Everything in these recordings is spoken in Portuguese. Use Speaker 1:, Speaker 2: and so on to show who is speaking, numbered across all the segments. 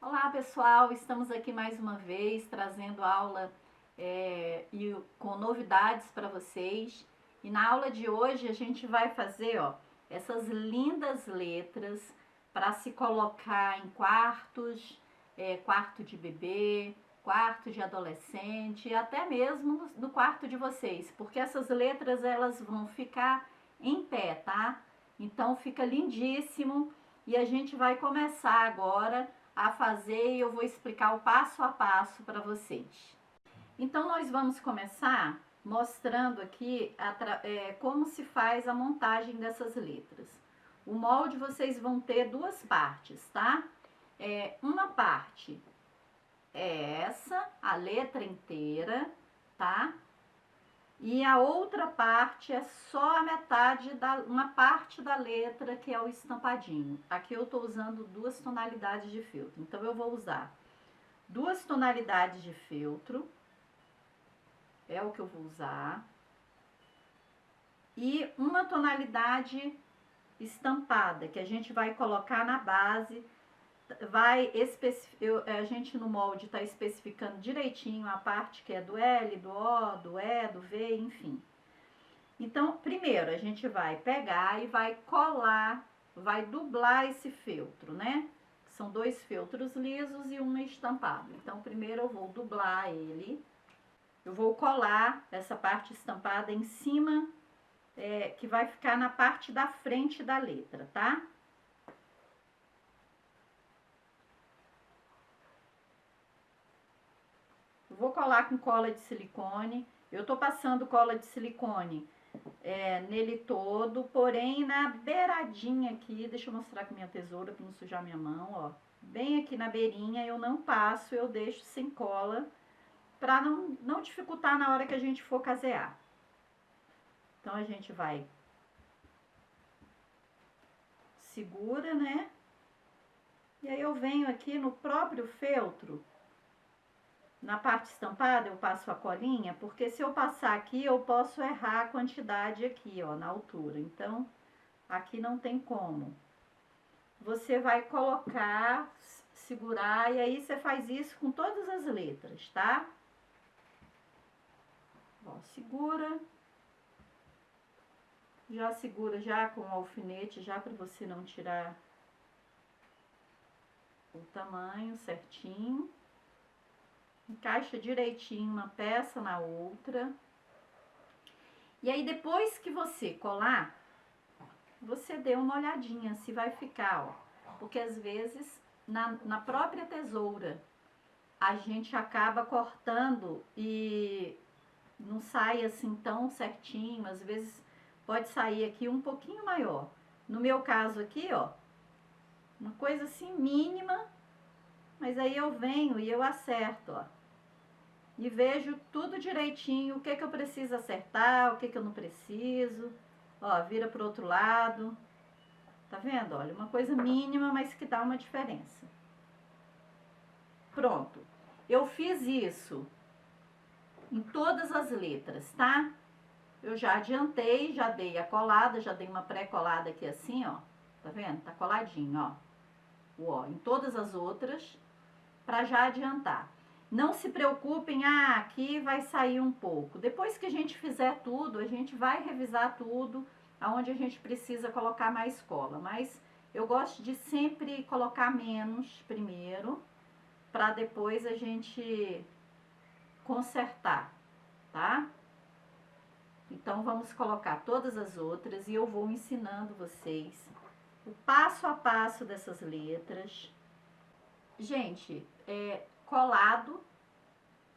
Speaker 1: Olá pessoal, estamos aqui mais uma vez trazendo aula com novidades para vocês. E na aula de hoje a gente vai fazer essas lindas letras para se colocar em quartos, quarto de bebê, quarto de adolescente e até mesmo no quarto de vocês, porque essas letras elas vão ficar em pé, tá? Então fica lindíssimo e a gente vai começar agora a fazer e eu vou explicar o passo a passo para vocês. Então nós vamos começar mostrando aqui como se faz a montagem dessas letras. O molde vocês vão ter duas partes, tá? Uma parte é essa, a letra inteira, tá? E a outra parte é só a metade uma parte da letra que é o estampadinho. Aqui eu tô usando duas tonalidades de feltro. Então eu vou usar duas tonalidades de feltro. É o que eu vou usar. E uma tonalidade estampada, que a gente vai colocar na base. A gente no molde tá especificando direitinho a parte que é do L, do O, do E, do V, enfim. Então, primeiro a gente vai pegar e vai colar, vai dublar esse feltro, né? São dois feltros lisos e um estampado. Então, primeiro eu vou dublar ele. Eu vou colar essa parte estampada em cima, que vai ficar na parte da frente da letra, tá? Eu vou colar com cola de silicone. Eu tô passando cola de silicone nele todo, porém na beiradinha aqui, deixa eu mostrar com minha tesoura para não sujar minha mão, ó. Bem aqui na beirinha eu não passo, eu deixo sem cola, para não dificultar na hora que a gente for casear. Então a gente vai segura, né? E aí eu venho aqui no próprio feltro, na parte estampada eu passo a colinha, porque se eu passar aqui eu posso errar a quantidade aqui, ó, na altura. Então, aqui não tem como. Você vai colocar, segurar, e aí você faz isso com todas as letras, tá? Ó, segura. Já segura já com o alfinete, já para você não tirar o tamanho certinho. Encaixa direitinho uma peça na outra. E aí, depois que você colar, você dê uma olhadinha se vai ficar, ó. Porque às vezes, na própria tesoura, a gente acaba cortando e não sai assim tão certinho. Às vezes, pode sair aqui um pouquinho maior. No meu caso aqui, ó, uma coisa assim mínima, mas aí eu venho e eu acerto, ó. E vejo tudo direitinho, o que eu preciso acertar, o que eu não preciso. Ó, vira pro outro lado. Tá vendo? Olha, uma coisa mínima, mas que dá uma diferença. Pronto. Eu fiz isso em todas as letras, tá? Eu já adiantei, já dei a colada, já dei uma pré-colada aqui assim, ó. Tá vendo? Tá coladinho, ó. Ó, em todas as outras, pra já adiantar. Não se preocupem, aqui vai sair um pouco. Depois que a gente fizer tudo, a gente vai revisar tudo, aonde a gente precisa colocar mais cola. Mas eu gosto de sempre colocar menos primeiro, para depois a gente consertar, tá? Então, vamos colocar todas as outras e eu vou ensinando vocês o passo a passo dessas letras. Gente, colado,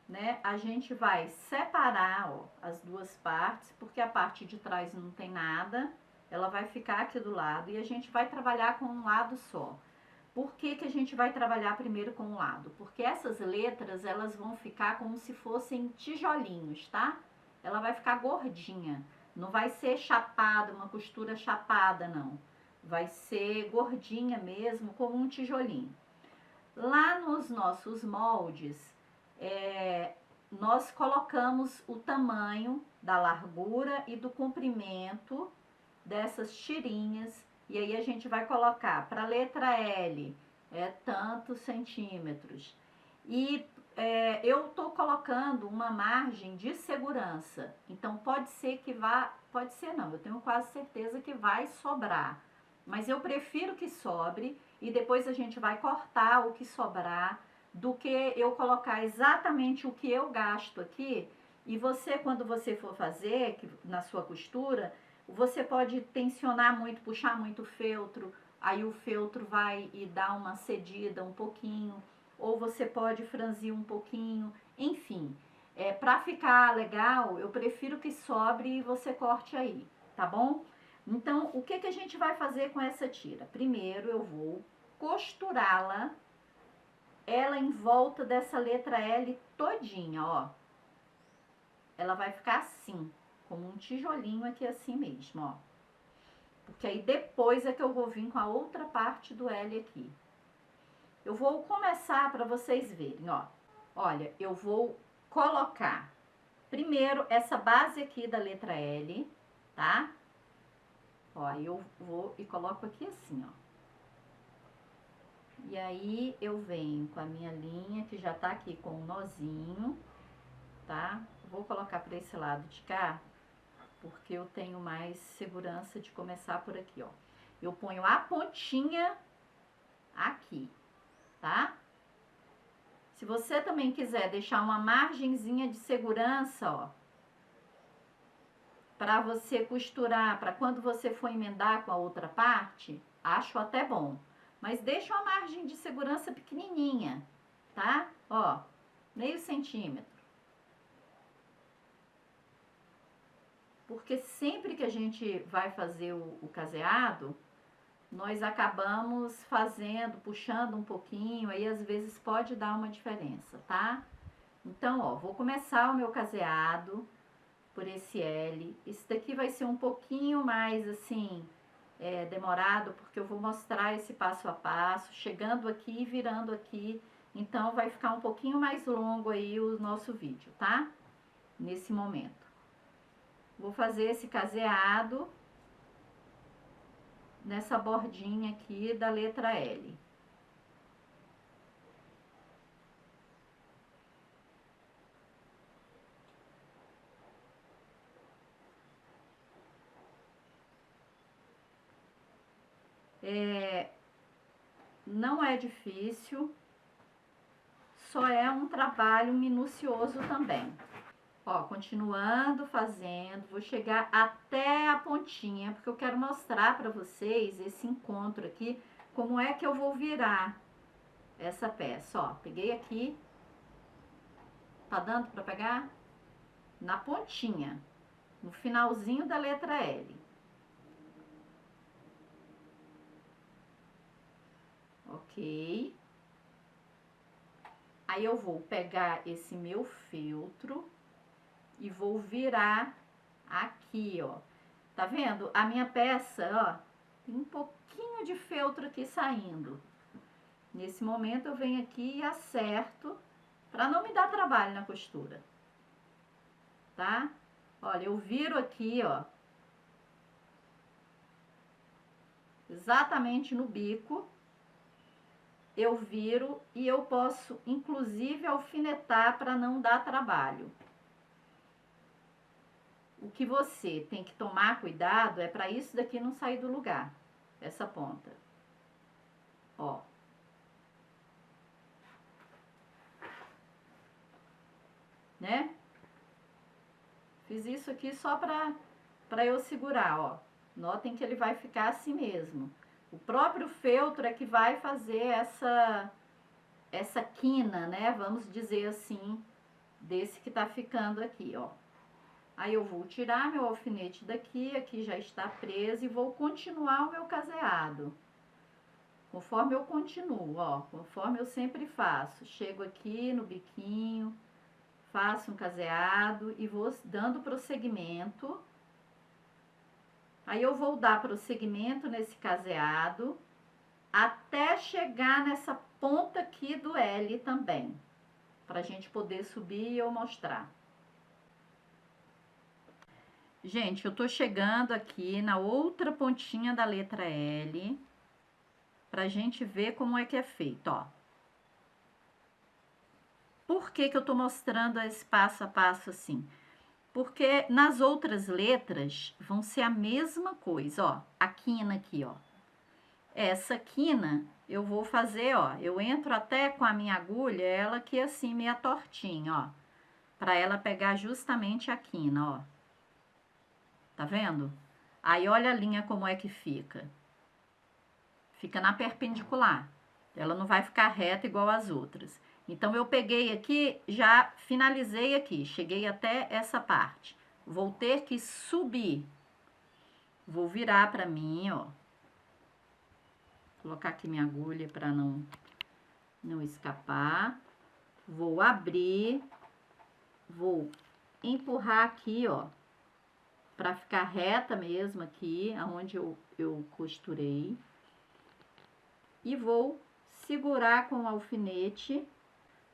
Speaker 1: né? A gente vai separar, ó, as duas partes, porque a parte de trás não tem nada, ela vai ficar aqui do lado e a gente vai trabalhar com um lado só. Por que a gente vai trabalhar primeiro com um lado? Porque essas letras, elas vão ficar como se fossem tijolinhos, tá? Ela vai ficar gordinha, não vai ser chapada, uma costura chapada, não. Vai ser gordinha mesmo, como um tijolinho. Lá nos nossos moldes, nós colocamos o tamanho da largura e do comprimento dessas tirinhas. E aí a gente vai colocar para a letra L é tantos centímetros. E eu tô colocando uma margem de segurança. Então pode ser que vá, pode ser não, eu tenho quase certeza que vai sobrar. Mas eu prefiro que sobre e depois a gente vai cortar o que sobrar do que eu colocar exatamente o que eu gasto aqui. E você, quando você for fazer na sua costura, você pode tensionar muito, puxar muito o feltro, aí o feltro vai e dá uma cedida um pouquinho, ou você pode franzir um pouquinho, enfim. Para ficar legal, eu prefiro que sobre e você corte aí, tá bom? Então, o que a gente vai fazer com essa tira? Primeiro, eu vou costurá-la, ela em volta dessa letra L todinha, ó. Ela vai ficar assim, como um tijolinho aqui assim mesmo, ó. Porque aí depois é que eu vou vir com a outra parte do L aqui. Eu vou começar para vocês verem, ó. Olha, eu vou colocar primeiro essa base aqui da letra L, tá? Ó, eu vou e coloco aqui assim, ó. E aí eu venho com a minha linha, que já tá aqui com um nozinho, tá? Vou colocar para esse lado de cá, porque eu tenho mais segurança de começar por aqui, ó. Eu ponho a pontinha aqui, tá? Se você também quiser deixar uma margenzinha de segurança, ó, para você costurar, para quando você for emendar com a outra parte, acho até bom. Mas deixa uma margem de segurança pequenininha, tá? Ó, meio centímetro. Porque sempre que a gente vai fazer o caseado, nós acabamos fazendo, puxando um pouquinho, aí às vezes pode dar uma diferença, tá? Então, ó, vou começar o meu caseado por esse L. Esse daqui vai ser um pouquinho mais, assim, demorado, porque eu vou mostrar esse passo a passo, chegando aqui e virando aqui. Então, vai ficar um pouquinho mais longo aí o nosso vídeo, tá? Nesse momento. Vou fazer esse caseado nessa bordinha aqui da letra L. Não é difícil, só é um trabalho minucioso também. Ó, continuando fazendo, vou chegar até a pontinha, porque eu quero mostrar pra vocês esse encontro aqui, como é que eu vou virar essa peça, ó. Peguei aqui, tá dando pra pegar? Na pontinha, no finalzinho da letra L. Ok. Aí eu vou pegar esse meu feltro e vou virar aqui, ó. Tá vendo? A minha peça, ó, tem um pouquinho de feltro aqui saindo. Nesse momento eu venho aqui e acerto para não me dar trabalho na costura. Tá? Olha, eu viro aqui, ó. Exatamente no bico. Eu viro e eu posso, inclusive, alfinetar para não dar trabalho. O que você tem que tomar cuidado é para isso daqui não sair do lugar, essa ponta. Ó. Né? Fiz isso aqui só para eu segurar, ó. Notem que ele vai ficar assim mesmo. O próprio feltro é que vai fazer essa quina, né? Vamos dizer assim, desse que tá ficando aqui, ó. Aí eu vou tirar meu alfinete daqui, aqui já está preso e vou continuar o meu caseado. Conforme eu continuo, ó, conforme eu sempre faço. Chego aqui no biquinho, faço um caseado e vou dando prosseguimento. Aí eu vou dar prosseguimento nesse caseado até chegar nessa ponta aqui do L também, pra gente poder subir e eu mostrar. Gente, eu tô chegando aqui na outra pontinha da letra L. pra gente ver como é que é feito, ó. Por que que eu tô mostrando esse passo a passo assim? Porque nas outras letras vão ser a mesma coisa, ó. A quina aqui, ó. Essa quina eu vou fazer, ó. Eu entro até com a minha agulha, ela aqui assim, meia tortinha, ó. Pra ela pegar justamente a quina, ó. Tá vendo? Aí, olha a linha como é que fica. Fica na perpendicular. Ela não vai ficar reta igual as outras. Então, eu peguei aqui, já finalizei aqui. Cheguei até essa parte. Vou ter que subir. Vou virar pra mim, ó. Colocar aqui minha agulha pra não escapar. Vou abrir. Vou empurrar aqui, ó. Pra ficar reta mesmo aqui, aonde eu costurei. E vou segurar com o alfinete,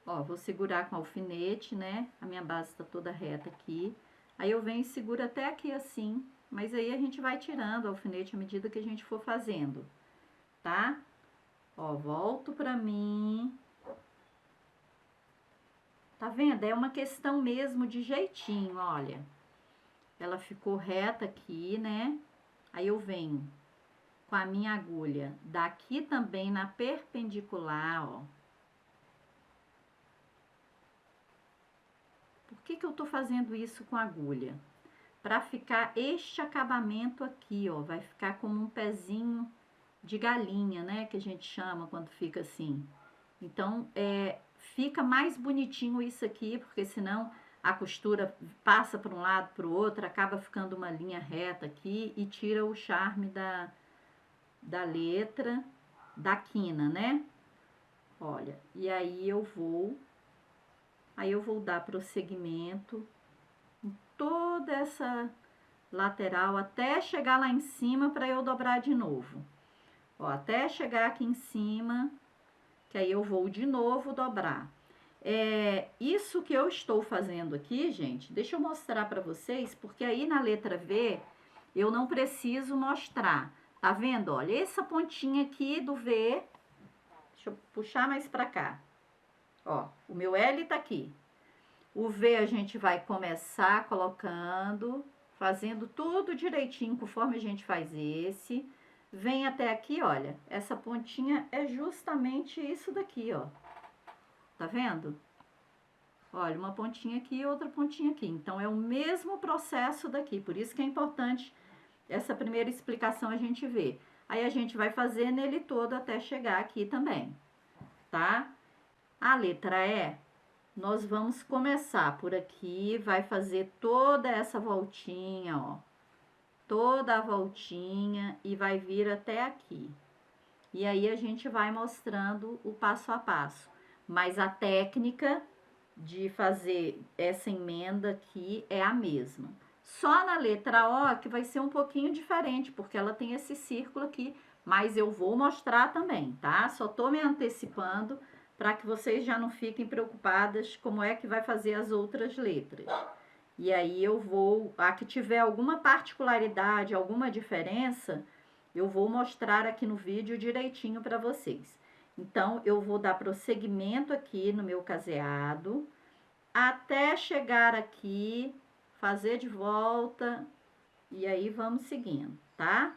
Speaker 1: ó, vou segurar com o alfinete, né? A minha base tá toda reta aqui. Aí eu venho e seguro até aqui assim, mas aí a gente vai tirando o alfinete à medida que a gente for fazendo, tá? Ó, volto pra mim. Tá vendo? É uma questão mesmo de jeitinho, olha. Ela ficou reta aqui, né? Aí eu venho com a minha agulha daqui também na perpendicular, ó. Por que que eu tô fazendo isso com a agulha? Para ficar este acabamento aqui, ó, vai ficar como um pezinho de galinha, né, que a gente chama quando fica assim. Então, fica mais bonitinho isso aqui, porque senão a costura passa para um lado, para o outro, acaba ficando uma linha reta aqui e tira o charme da letra, da quina, né? Olha, e aí eu vou dar prosseguimento em toda essa lateral até chegar lá em cima para eu dobrar de novo. Ó, até chegar aqui em cima, que aí eu vou de novo dobrar. Isso que eu estou fazendo aqui, gente, deixa eu mostrar para vocês, porque aí na letra V eu não preciso mostrar. Tá vendo? Olha, essa pontinha aqui do V, deixa eu puxar mais para cá. Ó, o meu L tá aqui. O V a gente vai começar colocando, fazendo tudo direitinho conforme a gente faz esse. Vem até aqui, olha, essa pontinha é justamente isso daqui, ó. Tá vendo? Olha, uma pontinha aqui e outra pontinha aqui. Então, é o mesmo processo daqui, por isso que é importante essa primeira explicação a gente ver. Aí, a gente vai fazer nele todo até chegar aqui também, tá? A letra E, nós vamos começar por aqui, vai fazer toda essa voltinha, ó. Toda a voltinha e vai vir até aqui. E aí, a gente vai mostrando o passo a passo. Mas a técnica de fazer essa emenda aqui é a mesma. Só na letra O que vai ser um pouquinho diferente, porque ela tem esse círculo aqui, mas eu vou mostrar também, tá? Só tô me antecipando para que vocês já não fiquem preocupadas como é que vai fazer as outras letras. E aí eu vou, a que tiver alguma particularidade, alguma diferença, eu vou mostrar aqui no vídeo direitinho para vocês. Então, eu vou dar prosseguimento aqui no meu caseado, até chegar aqui, fazer de volta, e aí vamos seguindo, tá?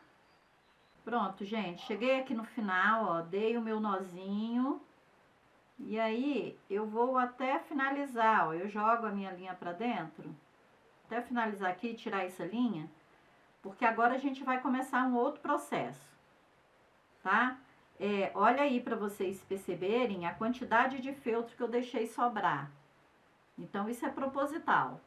Speaker 1: Pronto, gente, cheguei aqui no final, ó, dei o meu nozinho, e aí eu vou até finalizar, ó, eu jogo a minha linha pra dentro, até finalizar aqui e tirar essa linha, porque agora a gente vai começar um outro processo, tá? Olha aí pra vocês perceberem a quantidade de feltro que eu deixei sobrar. Então, isso é proposital.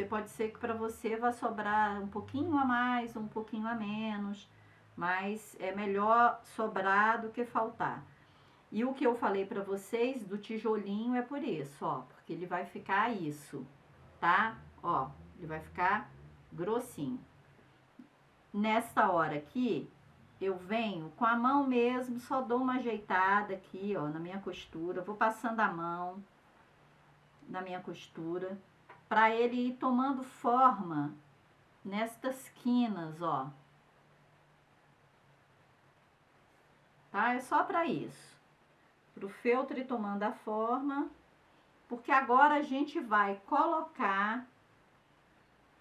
Speaker 1: Pode ser que para você vá sobrar um pouquinho a mais, um pouquinho a menos, mas é melhor sobrar do que faltar. E o que eu falei para vocês do tijolinho é por isso, ó, porque ele vai ficar isso, tá? Ó, ele vai ficar grossinho. Nesta hora aqui, eu venho com a mão mesmo, só dou uma ajeitada aqui, ó, na minha costura, vou passando a mão na minha costura, para ele ir tomando forma nestas quinas, ó. tá? É só para isso, para o feltro ir tomando a forma, porque agora a gente vai colocar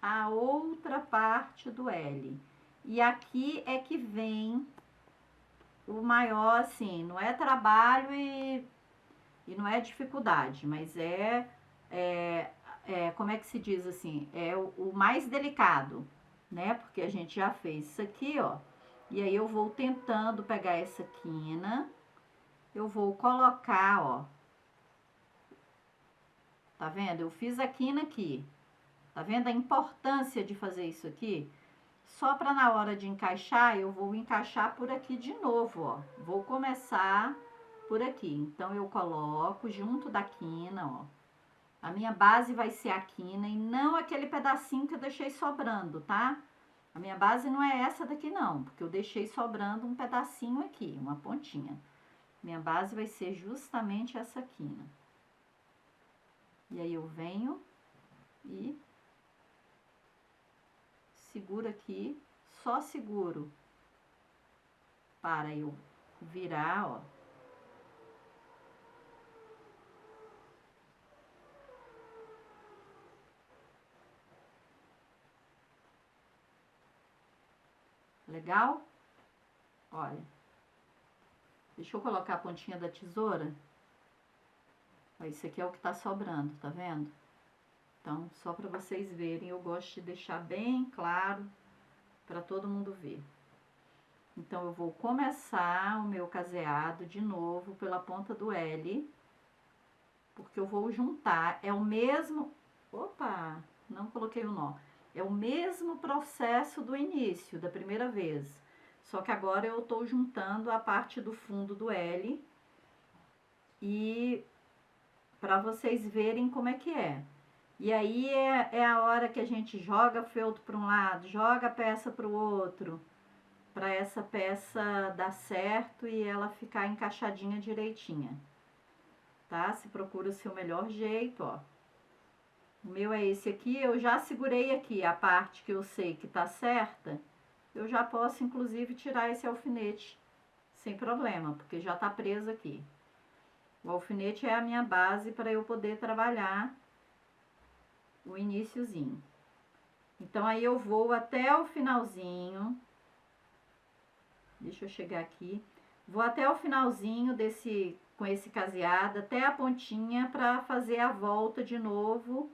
Speaker 1: a outra parte do L. E aqui é que vem o maior, assim, não é trabalho e não é dificuldade, mas como é que se diz assim, é o mais delicado, né? Porque a gente já fez isso aqui, ó. E aí eu vou tentando pegar essa quina, eu vou colocar, ó. Tá vendo? Eu fiz a quina aqui. Tá vendo a importância de fazer isso aqui? Só para na hora de encaixar, eu vou encaixar por aqui de novo, ó. Vou começar por aqui. Então, eu coloco junto da quina, ó. A minha base vai ser a quina e não aquele pedacinho que eu deixei sobrando, tá? A minha base não é essa daqui não, porque eu deixei sobrando um pedacinho aqui, uma pontinha. Minha base vai ser justamente essa quina. E aí eu venho e seguro aqui, só seguro para eu virar, ó. Legal? Olha. Deixa eu colocar a pontinha da tesoura. Ó, isso aqui é o que tá sobrando, tá vendo? Então, só para vocês verem, eu gosto de deixar bem claro para todo mundo ver. Então, eu vou começar o meu caseado de novo pela ponta do L, porque eu vou juntar, é o mesmo... Opa, não coloquei o nó. É o mesmo processo do início, da primeira vez. Só que agora eu tô juntando a parte do fundo do L e para vocês verem como é que é. E aí é a hora que a gente joga feltro para um lado, joga a peça para o outro, para essa peça dar certo e ela ficar encaixadinha direitinha, tá? Se procura o seu melhor jeito, ó. O meu é esse aqui, eu já segurei aqui a parte que eu sei que tá certa, eu já posso inclusive tirar esse alfinete sem problema, porque já tá preso aqui. O alfinete é a minha base para eu poder trabalhar o iniciozinho. Então, aí eu vou até o finalzinho. Deixa eu chegar aqui. Vou até o finalzinho com esse caseado, até a pontinha, para fazer a volta de novo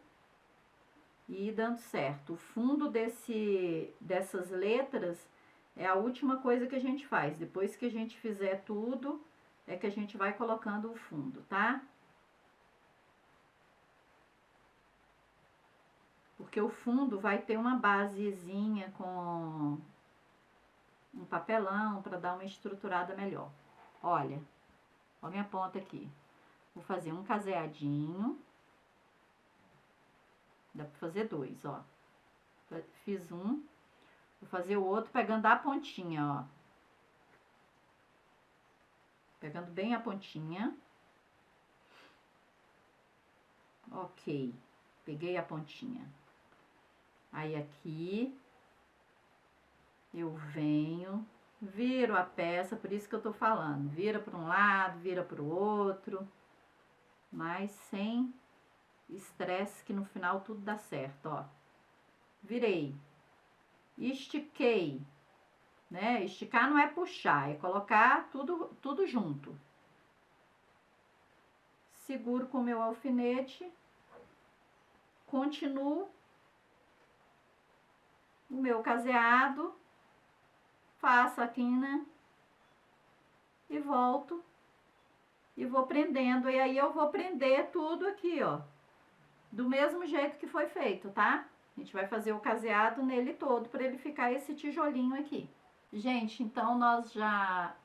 Speaker 1: e ir dando certo. O fundo dessas letras é a última coisa que a gente faz. Depois que a gente fizer tudo, é que a gente vai colocando o fundo, tá? Porque o fundo vai ter uma basezinha com um papelão para dar uma estruturada melhor. Olha, ó minha ponta aqui. Vou fazer um caseadinho. Dá para fazer dois, ó. Fiz um. Vou fazer o outro pegando a pontinha, ó. Pegando bem a pontinha. Ok. Peguei a pontinha. Aí aqui eu venho, viro a peça, por isso que eu tô falando. Vira para um lado, vira para o outro, mas sem estresse, que no final tudo dá certo, ó. Virei, estiquei, né? Esticar não é puxar, é colocar tudo junto. Seguro com o meu alfinete, continuo o meu caseado, faço a quina e volto e vou prendendo. E aí eu vou prender tudo aqui, ó, do mesmo jeito que foi feito, tá? A gente vai fazer o caseado nele todo para ele ficar esse tijolinho aqui. Gente, então nós já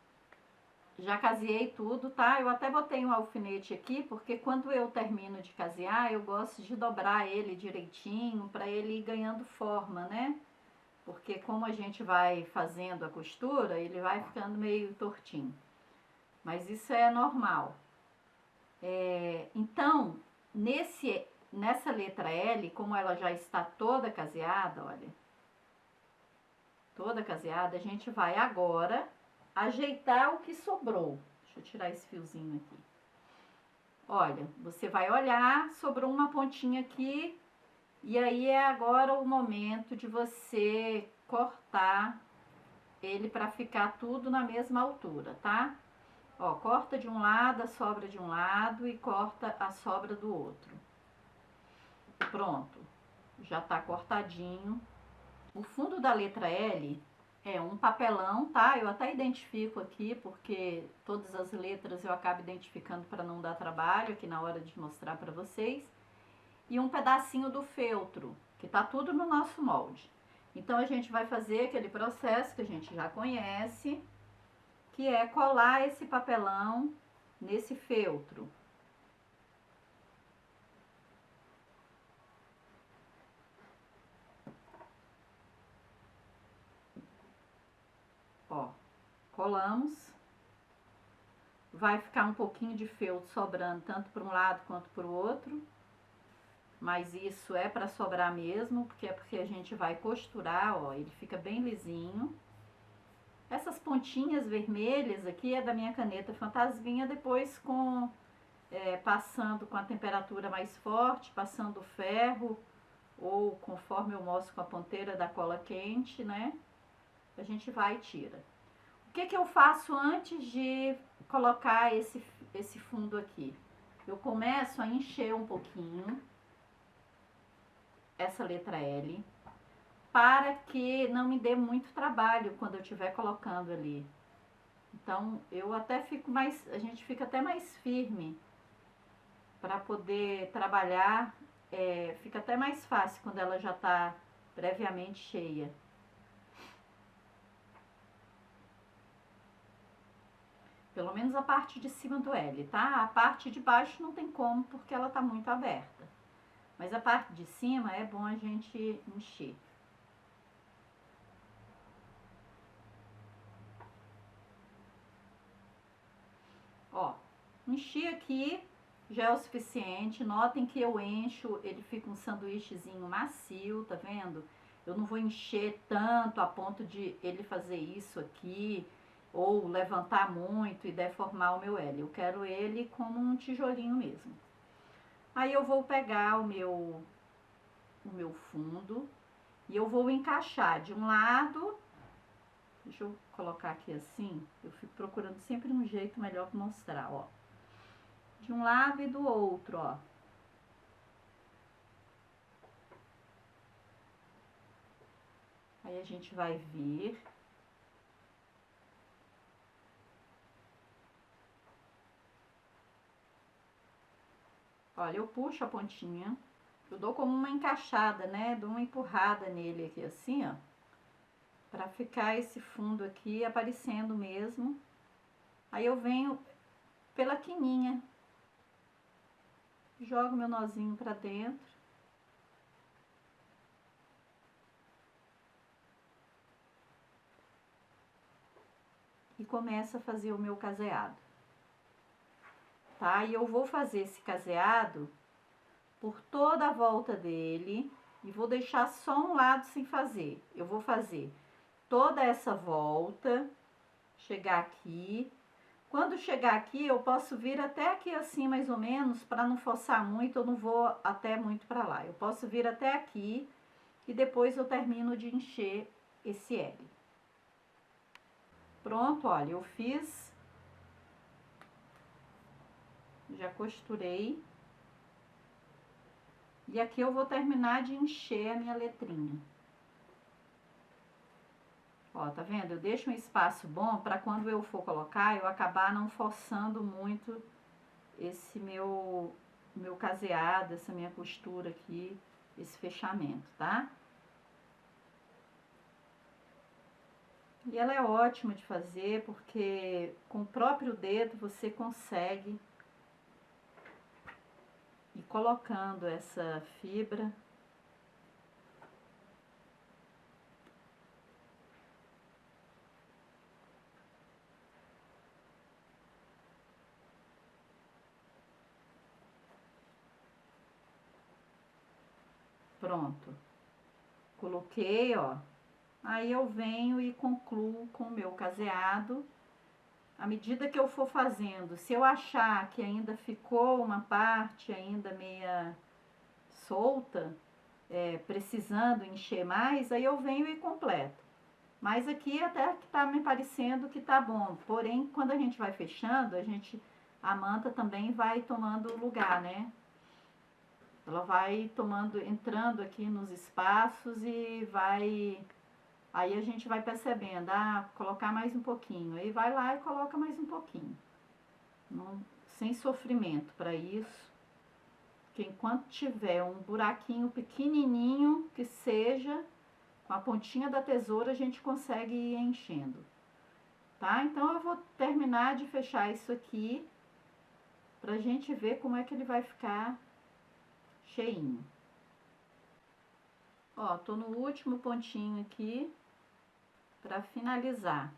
Speaker 1: caseei tudo, tá? Eu até botei um alfinete aqui, porque quando eu termino de casear, eu gosto de dobrar ele direitinho para ele ir ganhando forma, né? Porque como a gente vai fazendo a costura, ele vai ficando meio tortinho. Mas isso é normal. Então, nessa letra L, como ela já está toda caseada, olha, toda caseada, a gente vai agora ajeitar o que sobrou. Deixa eu tirar esse fiozinho aqui. Olha, você vai olhar, sobrou uma pontinha aqui, e aí é agora o momento de você cortar ele para ficar tudo na mesma altura, tá? Ó, corta de um lado a sobra de um lado e corta a sobra do outro. Pronto, já tá cortadinho. O fundo da letra L é um papelão, tá? Eu até identifico aqui, porque todas as letras eu acabo identificando para não dar trabalho aqui na hora de mostrar para vocês. E um pedacinho do feltro, que tá tudo no nosso molde. Então, a gente vai fazer aquele processo que a gente já conhece, que é colar esse papelão nesse feltro. Ó, colamos. Vai ficar um pouquinho de feltro sobrando tanto para um lado quanto para o outro. Mas isso é para sobrar mesmo, porque é porque a gente vai costurar, ó, ele fica bem lisinho. Essas pontinhas vermelhas aqui é da minha caneta Fantasminha, depois passando com a temperatura mais forte, passando o ferro, ou conforme eu mostro com a ponteira da cola quente, né? A gente vai e tira. O que que eu faço antes de colocar esse fundo aqui? Eu começo a encher um pouquinho essa letra L, para que não me dê muito trabalho quando eu estiver colocando ali. Então, eu até fico mais, a gente fica até mais firme para poder trabalhar, fica até mais fácil quando ela já está previamente cheia. Pelo menos a parte de cima do L, tá? A parte de baixo não tem como, porque ela tá muito aberta. Mas a parte de cima é bom a gente encher. Ó, enchi aqui, já é o suficiente. Notem que eu encho, ele fica um sanduíchezinho macio, tá vendo? Eu não vou encher tanto a ponto de ele fazer isso aqui, ou levantar muito e deformar o meu L. Eu quero ele como um tijolinho mesmo. Aí eu vou pegar o meu fundo e eu vou encaixar de um lado. Deixa eu colocar aqui assim, eu fico procurando sempre um jeito melhor para mostrar, ó. De um lado e do outro, ó. Aí a gente vai vir. Olha, eu puxo a pontinha, eu dou como uma encaixada, né? Dou uma empurrada nele aqui assim, ó. Pra ficar esse fundo aqui aparecendo mesmo. Aí eu venho pela quininha. Jogo meu nozinho pra dentro. E começo a fazer o meu caseado. Tá? E eu vou fazer esse caseado por toda a volta dele. E vou deixar só um lado sem fazer. Eu vou fazer toda essa volta, chegar aqui. Quando chegar aqui, eu posso vir até aqui assim, mais ou menos, para não forçar muito, eu não vou até muito para lá. Eu posso vir até aqui e depois eu termino de encher esse L. Pronto, olha, eu fiz, já costurei. E aqui eu vou terminar de encher a minha letrinha. Ó, tá vendo? Eu deixo um espaço bom para quando eu for colocar, eu acabar não forçando muito esse meu caseado, essa minha costura aqui, esse fechamento, tá? E ela é ótima de fazer porque com o próprio dedo você consegue ir colocando essa fibra. Pronto. Coloquei, ó. Aí eu venho e concluo com o meu caseado à medida que eu for fazendo, se eu achar que ainda ficou uma parte ainda meia solta, precisando encher mais, aí eu venho e completo. Mas aqui até que tá me parecendo que tá bom. Porém, quando a gente vai fechando, a manta também vai tomando lugar, né? Ela vai tomando, entrando aqui nos espaços e vai. Aí a gente vai percebendo, colocar mais um pouquinho. Aí vai lá e coloca mais um pouquinho. Não, sem sofrimento para isso. Porque enquanto tiver um buraquinho pequenininho que seja, com a pontinha da tesoura a gente consegue ir enchendo, tá? Então eu vou terminar de fechar isso aqui pra gente ver como é que ele vai ficar cheinho. Ó, tô no último pontinho aqui pra finalizar,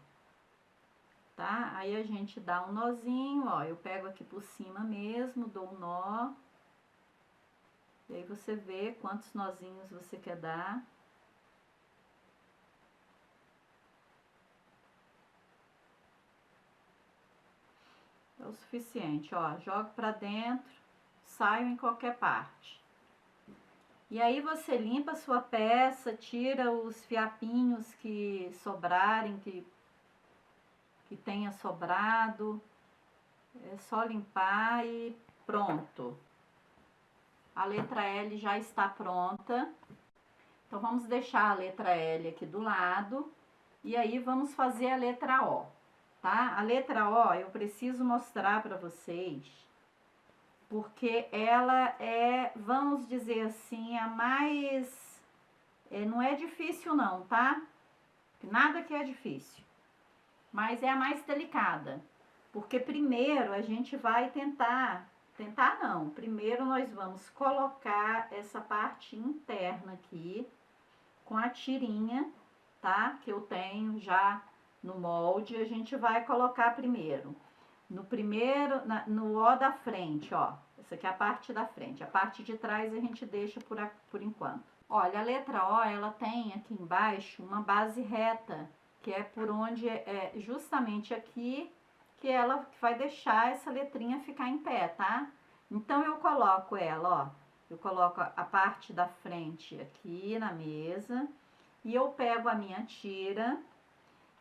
Speaker 1: tá? Aí a gente dá um nozinho, ó, eu pego aqui por cima mesmo, dou um nó. E aí você vê quantos nozinhos você quer dar. É o suficiente, ó, jogo pra dentro, saio em qualquer parte. E aí você limpa a sua peça, tira os fiapinhos que sobrarem, que tenha sobrado. É só limpar e pronto. A letra L já está pronta. Então vamos deixar a letra L aqui do lado. E aí vamos fazer a letra O, tá? A letra O eu preciso mostrar para vocês, porque ela é, vamos dizer assim, a mais... não é difícil não, tá? Nada que é difícil. Mas é a mais delicada. Porque primeiro a gente vai tentar não, primeiro nós vamos colocar essa parte interna aqui com a tirinha, tá? Que eu tenho já no molde, a gente vai colocar primeiro. No O da frente, ó. Essa aqui é a parte da frente. A parte de trás a gente deixa por enquanto. Olha, a letra O, ela tem aqui embaixo uma base reta, que é por onde, justamente aqui, que ela vai deixar essa letrinha ficar em pé, tá? Então, eu coloco ela, ó. Eu coloco a parte da frente aqui na mesa, e eu pego a minha tira,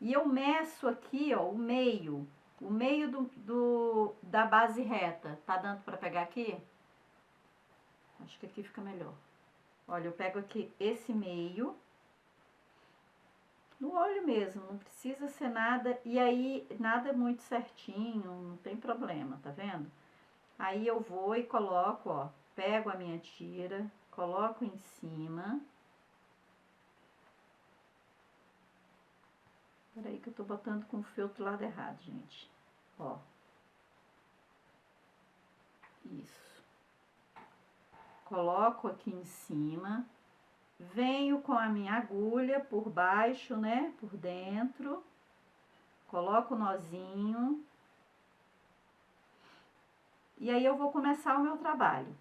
Speaker 1: e eu meço aqui, ó, o meio da base reta. Tá dando pra pegar aqui? Acho que aqui fica melhor. Olha, eu pego aqui esse meio, no olho mesmo, não precisa ser nada, e aí nada muito certinho, não tem problema, tá vendo? Aí eu vou e coloco, ó, pego a minha tira, coloco em cima. Peraí que eu tô botando com o feltro do lado errado, gente. Ó. Isso. Coloco aqui em cima. Venho com a minha agulha por baixo, né? Por dentro. Coloco o nozinho. E aí eu vou começar o meu trabalho.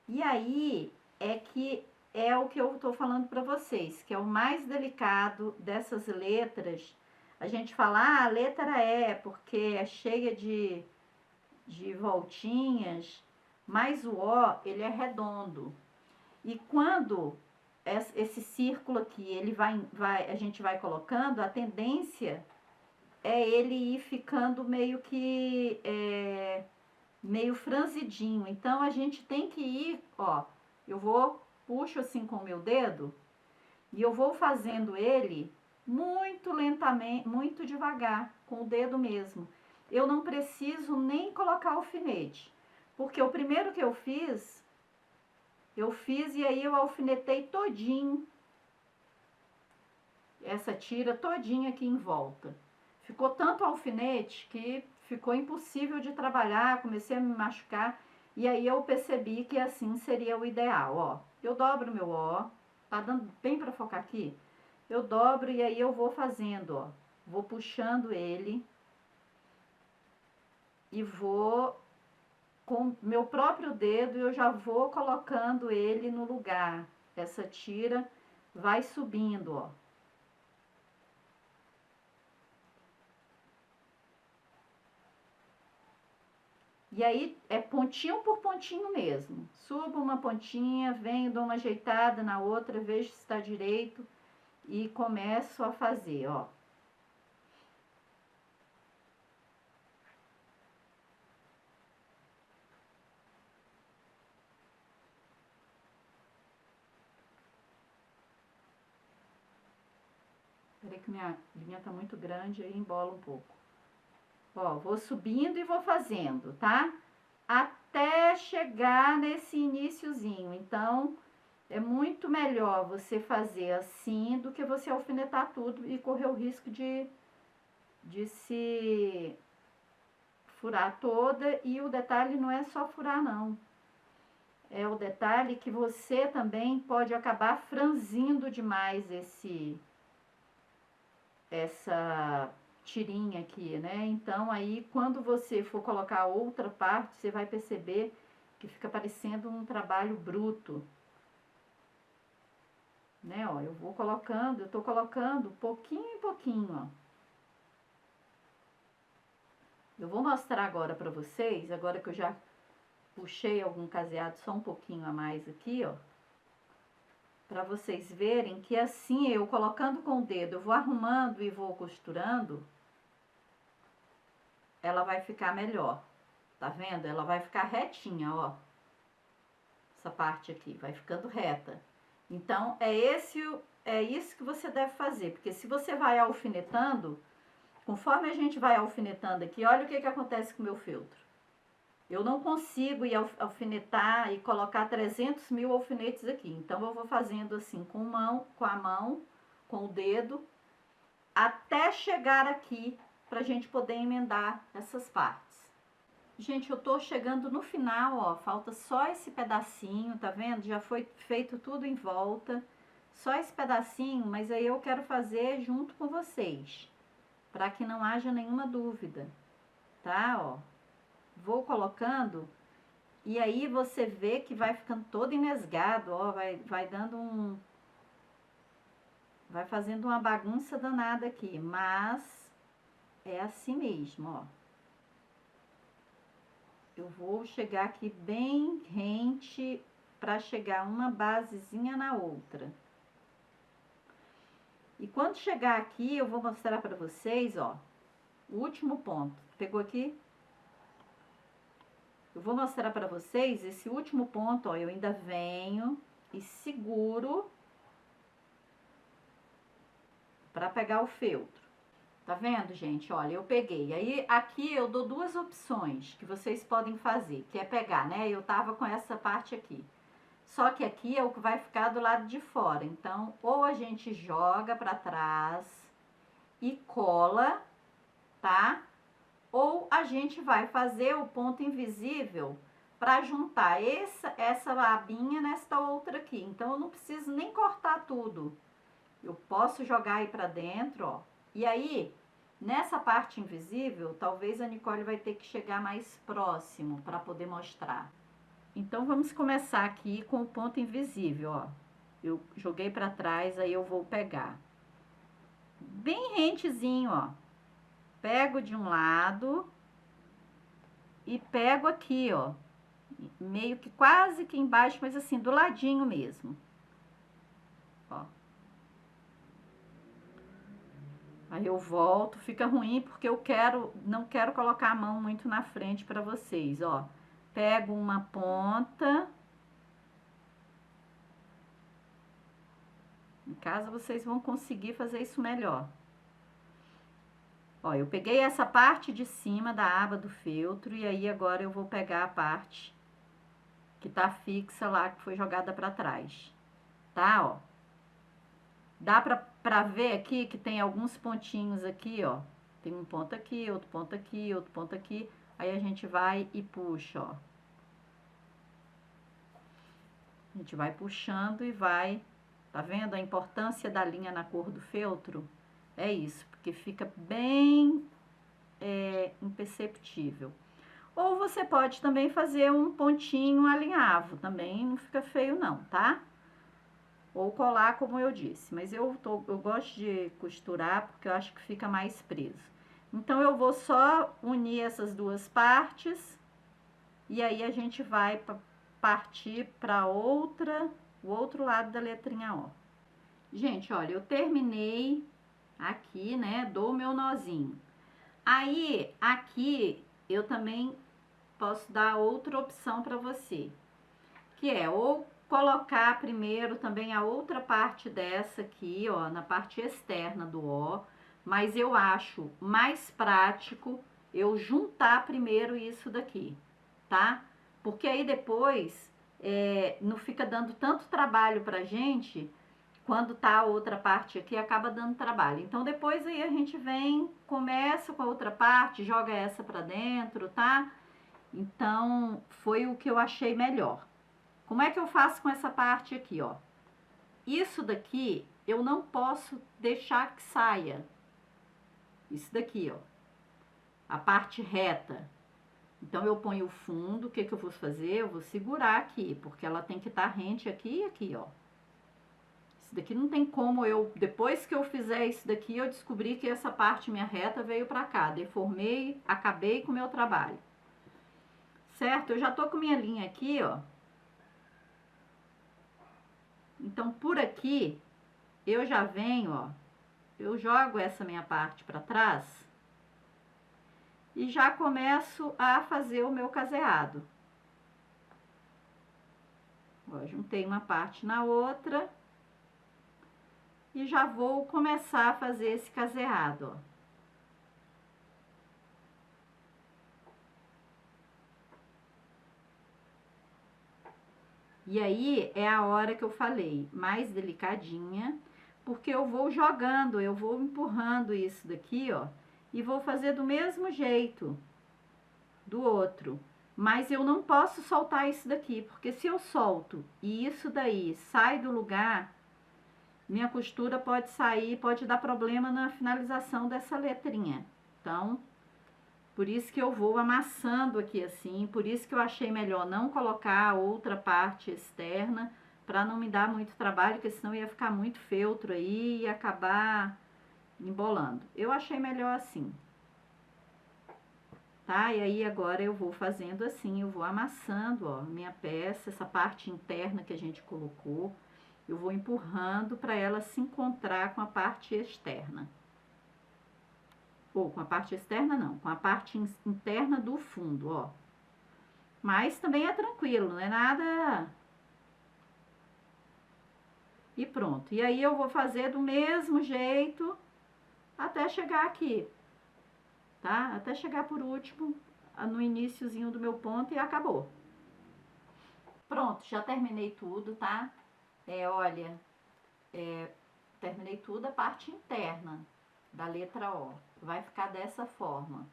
Speaker 1: E aí é o que eu tô falando para vocês, que é o mais delicado dessas letras. A gente fala, a letra E, porque é cheia de voltinhas, mas o O, ele é redondo. E quando esse círculo aqui, a gente vai colocando, a tendência é ele ir ficando meio que meio franzidinho. Então a gente tem que ir, ó, puxo assim com o meu dedo e eu vou fazendo ele muito lentamente, muito devagar, com o dedo mesmo. Eu não preciso nem colocar alfinete, porque o primeiro que eu fiz e aí eu alfinetei todinho, essa tira todinha aqui em volta. Ficou tanto alfinete que ficou impossível de trabalhar, comecei a me machucar, e aí eu percebi que assim seria o ideal, ó. Eu dobro meu ó, tá dando bem pra focar aqui? Eu dobro e aí eu vou fazendo, ó. Vou puxando ele e vou com meu próprio dedo, eu já vou colocando ele no lugar. Essa tira vai subindo, ó. E aí, é pontinho por pontinho mesmo. Subo uma pontinha, venho, dou uma ajeitada na outra, vejo se está direito e começo a fazer, ó. Peraí que minha linha tá muito grande, aí embola um pouco. Ó, vou subindo e vou fazendo, tá? Até chegar nesse iniciozinho. Então, é muito melhor você fazer assim do que você alfinetar tudo e correr o risco de se furar toda. E o detalhe não é só furar, não. É o detalhe que você também pode acabar franzindo demais essa tirinha aqui, né? Então, aí, quando você for colocar outra parte, você vai perceber que fica parecendo um trabalho bruto, né? Ó, eu vou colocando, eu tô colocando pouquinho em pouquinho, ó. Eu vou mostrar agora pra vocês, agora que eu já puxei algum caseado só um pouquinho a mais aqui, ó. Pra vocês verem que assim, eu colocando com o dedo, eu vou arrumando e vou costurando, ela vai ficar melhor. Tá vendo? Ela vai ficar retinha, ó. Essa parte aqui vai ficando reta. Então, é isso que você deve fazer, porque se você vai alfinetando, conforme a gente vai alfinetando aqui, olha o que acontece com o meu feltro. Eu não consigo ir alfinetar e colocar 300 mil alfinetes aqui. Então, eu vou fazendo assim com a mão, com o dedo, até chegar aqui, pra gente poder emendar essas partes. Gente, eu tô chegando no final, ó, falta só esse pedacinho, tá vendo? Já foi feito tudo em volta, só esse pedacinho, mas aí eu quero fazer junto com vocês, para que não haja nenhuma dúvida, tá? Ó, vou colocando e aí você vê que vai ficando todo enesgado, ó, vai dando vai fazendo uma bagunça danada aqui, mas é assim mesmo, ó. Eu vou chegar aqui bem rente para chegar uma basezinha na outra. E quando chegar aqui, eu vou mostrar para vocês, ó, o último ponto. Pegou aqui? Eu vou mostrar para vocês esse último ponto, ó, eu ainda venho e seguro para pegar o feltro. Tá vendo, gente? Olha, eu peguei. Aí, aqui eu dou duas opções que vocês podem fazer, que é pegar, né? Eu tava com essa parte aqui. Só que aqui é o que vai ficar do lado de fora. Então, ou a gente joga pra trás e cola, tá? Ou a gente vai fazer o ponto invisível pra juntar essa abinha nesta outra aqui. Então, eu não preciso nem cortar tudo. Eu posso jogar aí pra dentro, ó. E aí, nessa parte invisível, talvez a Nicole vai ter que chegar mais próximo para poder mostrar. Então, vamos começar aqui com o ponto invisível, ó. Eu joguei para trás, aí eu vou pegar. Bem rentezinho, ó. Pego de um lado e pego aqui, ó. Meio que quase que embaixo, mas assim, do ladinho mesmo. Ó. Aí eu volto, fica ruim porque eu não quero colocar a mão muito na frente para vocês, ó. Pego uma ponta. Em casa vocês vão conseguir fazer isso melhor. Ó, eu peguei essa parte de cima da aba do feltro e aí agora eu vou pegar a parte que tá fixa lá, que foi jogada para trás. Tá, ó. Dá pra ver aqui que tem alguns pontinhos aqui, ó. Tem um ponto aqui, outro ponto aqui, outro ponto aqui. Aí a gente vai e puxa, ó. A gente vai puxando e vai... Tá vendo a importância da linha na cor do feltro? É isso, porque fica bem imperceptível. Ou você pode também fazer um pontinho alinhavo, também não fica feio não, tá? Ou colar, como eu disse, mas eu gosto de costurar porque eu acho que fica mais preso. Então, eu vou só unir essas duas partes E aí a gente vai partir para o outro lado da letrinha O. Gente, olha, eu terminei aqui, né, dou meu nozinho. Aí, aqui, eu também posso dar outra opção para você, que é ou colocar primeiro também a outra parte dessa aqui, ó, na parte externa do O, mas eu acho mais prático eu juntar primeiro isso daqui, tá? Porque aí depois não fica dando tanto trabalho pra gente, quando tá a outra parte aqui, acaba dando trabalho. Então, depois aí a gente vem, começa com a outra parte, joga essa pra dentro, tá? Então, foi o que eu achei melhor. Como é que eu faço com essa parte aqui, ó? Isso daqui, eu não posso deixar que saia. Isso daqui, ó. A parte reta. Então, eu ponho o fundo, o que que eu vou fazer? Eu vou segurar aqui, porque ela tem que estar rente aqui e aqui, ó. Isso daqui não tem como eu, depois que eu fizer isso daqui, eu descobri que essa parte minha reta veio pra cá. Deformei, acabei com o meu trabalho. Certo? Eu já tô com minha linha aqui, ó. Então, por aqui, eu já venho, ó. Eu jogo essa minha parte pra trás e já começo a fazer o meu caseado. Ó, juntei uma parte na outra. E já vou começar a fazer esse caseado, ó. E aí é a hora que eu falei, mais delicadinha, porque eu vou jogando, eu vou empurrando isso daqui, ó, e vou fazer do mesmo jeito do outro. Mas eu não posso soltar isso daqui, porque se eu solto e isso daí sai do lugar, minha costura pode sair, pode dar problema na finalização dessa letrinha. Então, por isso que eu vou amassando aqui assim, por isso que eu achei melhor não colocar a outra parte externa, para não me dar muito trabalho, porque senão ia ficar muito feltro aí e acabar embolando. Eu achei melhor assim. Tá? E aí agora eu vou fazendo assim, eu vou amassando, ó, minha peça, essa parte interna que a gente colocou, eu vou empurrando para ela se encontrar com a parte externa. Ou com a parte externa não, com a parte interna do fundo, ó. Mas também é tranquilo, não é nada. E pronto. E aí eu vou fazer do mesmo jeito até chegar aqui, tá? Até chegar por último, no iniciozinho do meu ponto e acabou. Pronto, já terminei tudo, tá? Olha, terminei tudo a parte interna da letra O. Vai ficar dessa forma.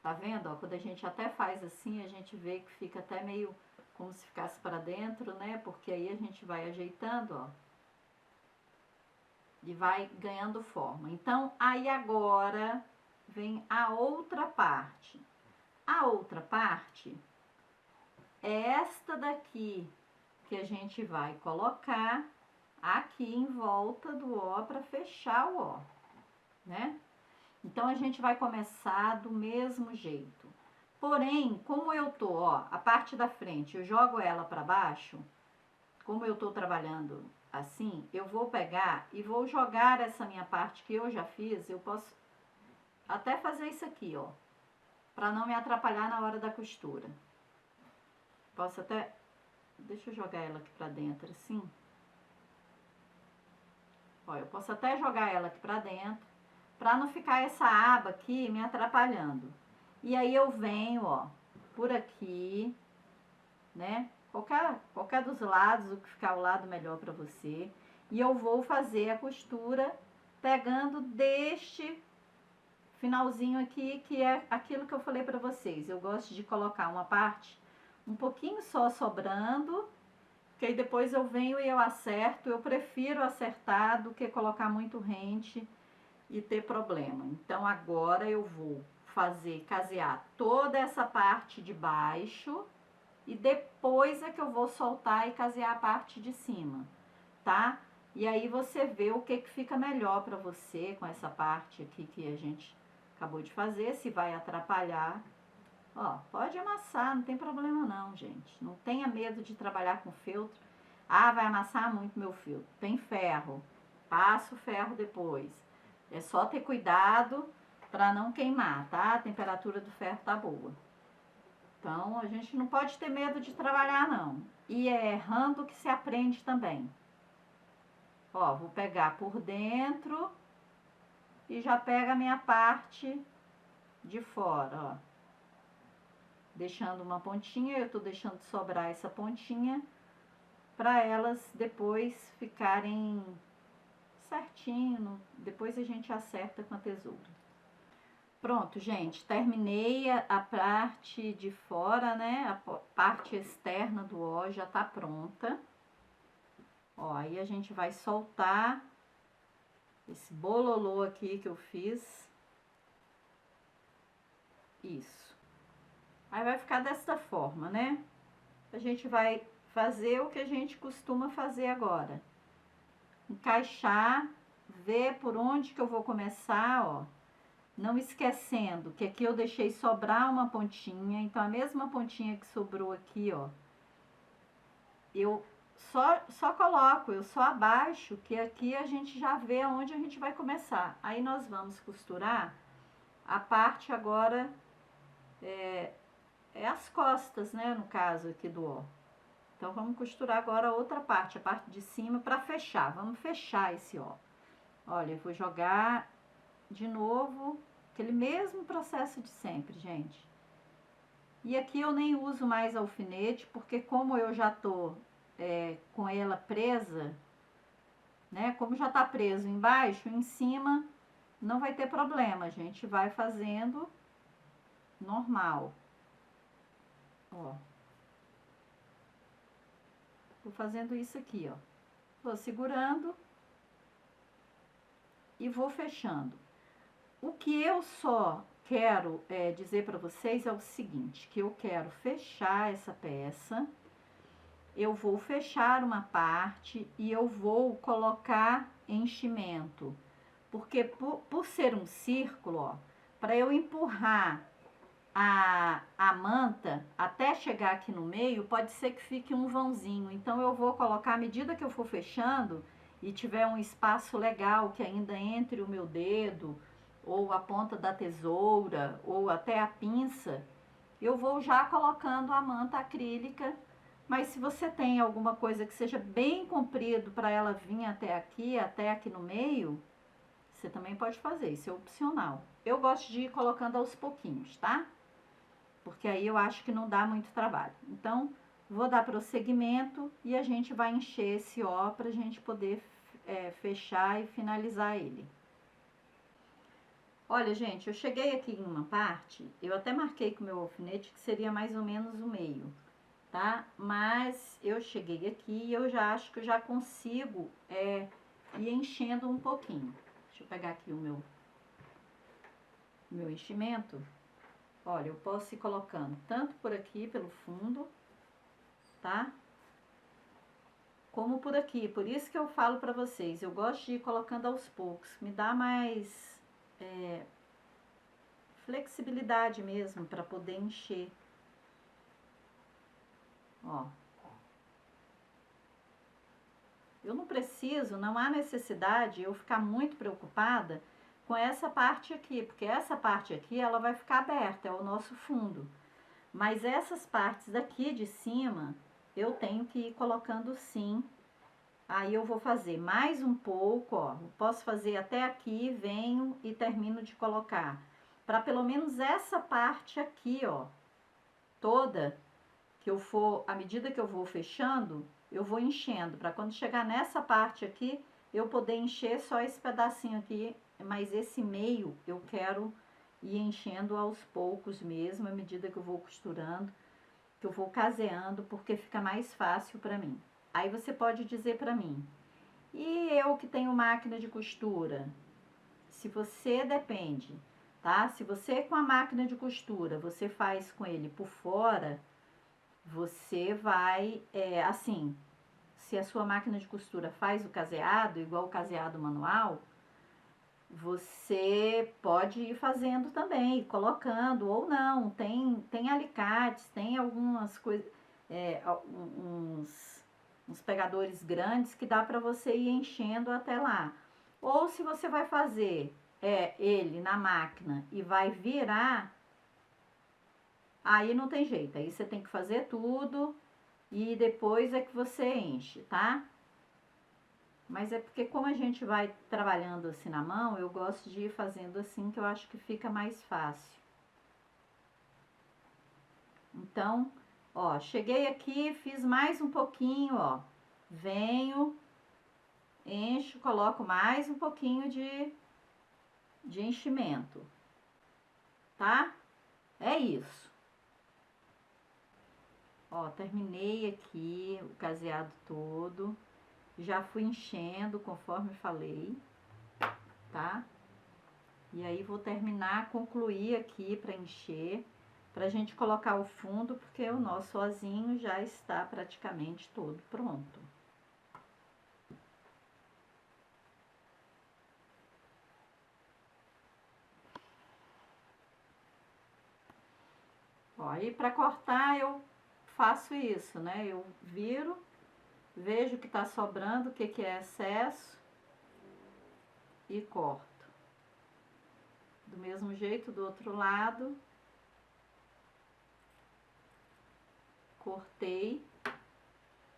Speaker 1: Tá vendo? Ó, quando a gente até faz assim, a gente vê que fica até meio como se ficasse para dentro, né? Porque aí a gente vai ajeitando, ó. E vai ganhando forma. Então, aí agora vem a outra parte. A outra parte é esta daqui que a gente vai colocar aqui em volta do O para fechar o O, né? Então, a gente vai começar do mesmo jeito. Porém, como eu tô, ó, a parte da frente, eu jogo ela para baixo, como eu tô trabalhando assim, eu vou pegar e vou jogar essa minha parte que eu já fiz, eu posso até fazer isso aqui, ó, para não me atrapalhar na hora da costura. Posso até, deixa eu jogar ela aqui para dentro assim. Ó, eu posso até jogar ela aqui para dentro, para não ficar essa aba aqui me atrapalhando. E aí eu venho, ó, por aqui, né? Qualquer dos lados, o que ficar o lado melhor para você. E eu vou fazer a costura pegando deste finalzinho aqui, que é aquilo que eu falei para vocês. Eu gosto de colocar uma parte um pouquinho só sobrando, que aí depois eu venho e eu acerto. Eu prefiro acertar do que colocar muito rente e ter problema. Então, agora eu vou fazer, casear toda essa parte de baixo e depois é que eu vou soltar e casear a parte de cima, tá? E aí você vê o que fica melhor pra você com essa parte aqui que a gente acabou de fazer, se vai atrapalhar Ó, pode amassar, não tem problema não, gente. Não tenha medo de trabalhar com feltro. Ah, vai amassar muito meu feltro. Tem ferro. Passa o ferro depois. É só ter cuidado para não queimar, tá? A temperatura do ferro tá boa. Então, a gente não pode ter medo de trabalhar, não. E é errando que se aprende também. Ó, vou pegar por dentro e já pega a minha parte de fora, ó. Deixando uma pontinha, eu tô deixando sobrar essa pontinha para elas depois ficarem certinho. Depois a gente acerta com a tesoura. Pronto, gente, terminei a parte de fora, né? A parte externa do ó já tá pronta. Ó, aí a gente vai soltar esse bololô aqui que eu fiz. Isso. Aí vai ficar desta forma, né? A gente vai fazer o que a gente costuma fazer agora. Encaixar, ver por onde que eu vou começar, ó. Não esquecendo que aqui eu deixei sobrar uma pontinha, então a mesma pontinha que sobrou aqui, ó, eu só coloco, eu só abaixo, que aqui a gente já vê onde a gente vai começar. Aí nós vamos costurar a parte agora, é as costas, né, no caso aqui do ó. Então vamos costurar agora a outra parte, a parte de cima para fechar. Vamos fechar esse ó. Olha, eu vou jogar de novo aquele mesmo processo de sempre, gente. E aqui eu nem uso mais alfinete, porque como eu já tô com ela presa, né? Como já tá preso embaixo, em cima não vai ter problema. A gente vai fazendo normal. Ó. Vou fazendo isso aqui, ó. Vou segurando e vou fechando. O que eu só quero dizer para vocês é o seguinte, que eu quero fechar essa peça, eu vou fechar uma parte e eu vou colocar enchimento, porque por ser um círculo, ó, para eu empurrar a manta até chegar aqui no meio, pode ser que fique um vãozinho, então eu vou colocar, à medida que eu for fechando e tiver um espaço legal que ainda entre o meu dedo, ou a ponta da tesoura, ou até a pinça, eu vou já colocando a manta acrílica. Mas se você tem alguma coisa que seja bem comprido para ela vir até aqui no meio, você também pode fazer, isso é opcional. Eu gosto de ir colocando aos pouquinhos, tá? Porque aí eu acho que não dá muito trabalho. Então, vou dar prosseguimento e a gente vai encher esse ó para a gente poder fechar e finalizar ele. Olha, gente, eu cheguei aqui em uma parte, eu até marquei com o meu alfinete que seria mais ou menos o meio, tá? Mas eu cheguei aqui e eu já acho que eu já consigo ir enchendo um pouquinho. Deixa eu pegar aqui o meu enchimento. Olha, eu posso ir colocando tanto por aqui, pelo fundo, tá? Como por aqui. Por isso que eu falo pra vocês, eu gosto de ir colocando aos poucos. Me dá mais flexibilidade mesmo para poder encher. Ó. Eu não preciso, não há necessidade eu ficar muito preocupada com essa parte aqui, porque essa parte aqui ela vai ficar aberta, é o nosso fundo. Mas essas partes daqui de cima, eu tenho que ir colocando sim. Aí eu vou fazer mais um pouco, ó. Posso fazer até aqui, venho e termino de colocar. Para pelo menos essa parte aqui, ó, toda, que eu for, à medida que eu vou fechando, eu vou enchendo. Para quando chegar nessa parte aqui, eu poder encher só esse pedacinho aqui. Mas esse meio eu quero ir enchendo aos poucos mesmo, à medida que eu vou costurando, que eu vou caseando, porque fica mais fácil para mim. Aí você pode dizer para mim, e eu que tenho máquina de costura? Se você depende, tá? Se você com a máquina de costura, você faz com ele por fora, você vai, assim, se a sua máquina de costura faz o caseado, igual o caseado manual, você pode ir fazendo também, colocando ou não. Tem alicates, tem algumas coisas, uns pegadores grandes que dá para você ir enchendo até lá. Ou se você vai fazer ele na máquina e vai virar, aí não tem jeito, aí você tem que fazer tudo e depois é que você enche, tá? Mas é porque como a gente vai trabalhando assim na mão, eu gosto de ir fazendo assim, que eu acho que fica mais fácil. Então, ó, cheguei aqui, fiz mais um pouquinho, ó. Venho, encho, coloco mais um pouquinho de enchimento, tá? É isso. Ó, terminei aqui o caseado todo. Já fui enchendo, conforme falei, tá? E aí vou terminar, concluir aqui para encher, pra gente colocar o fundo, porque o nosso ozinho já está praticamente todo pronto. Ó, aí para cortar eu faço isso, né? Eu viro, vejo o que tá sobrando, o que que é excesso e corto. Do mesmo jeito do outro lado. Cortei.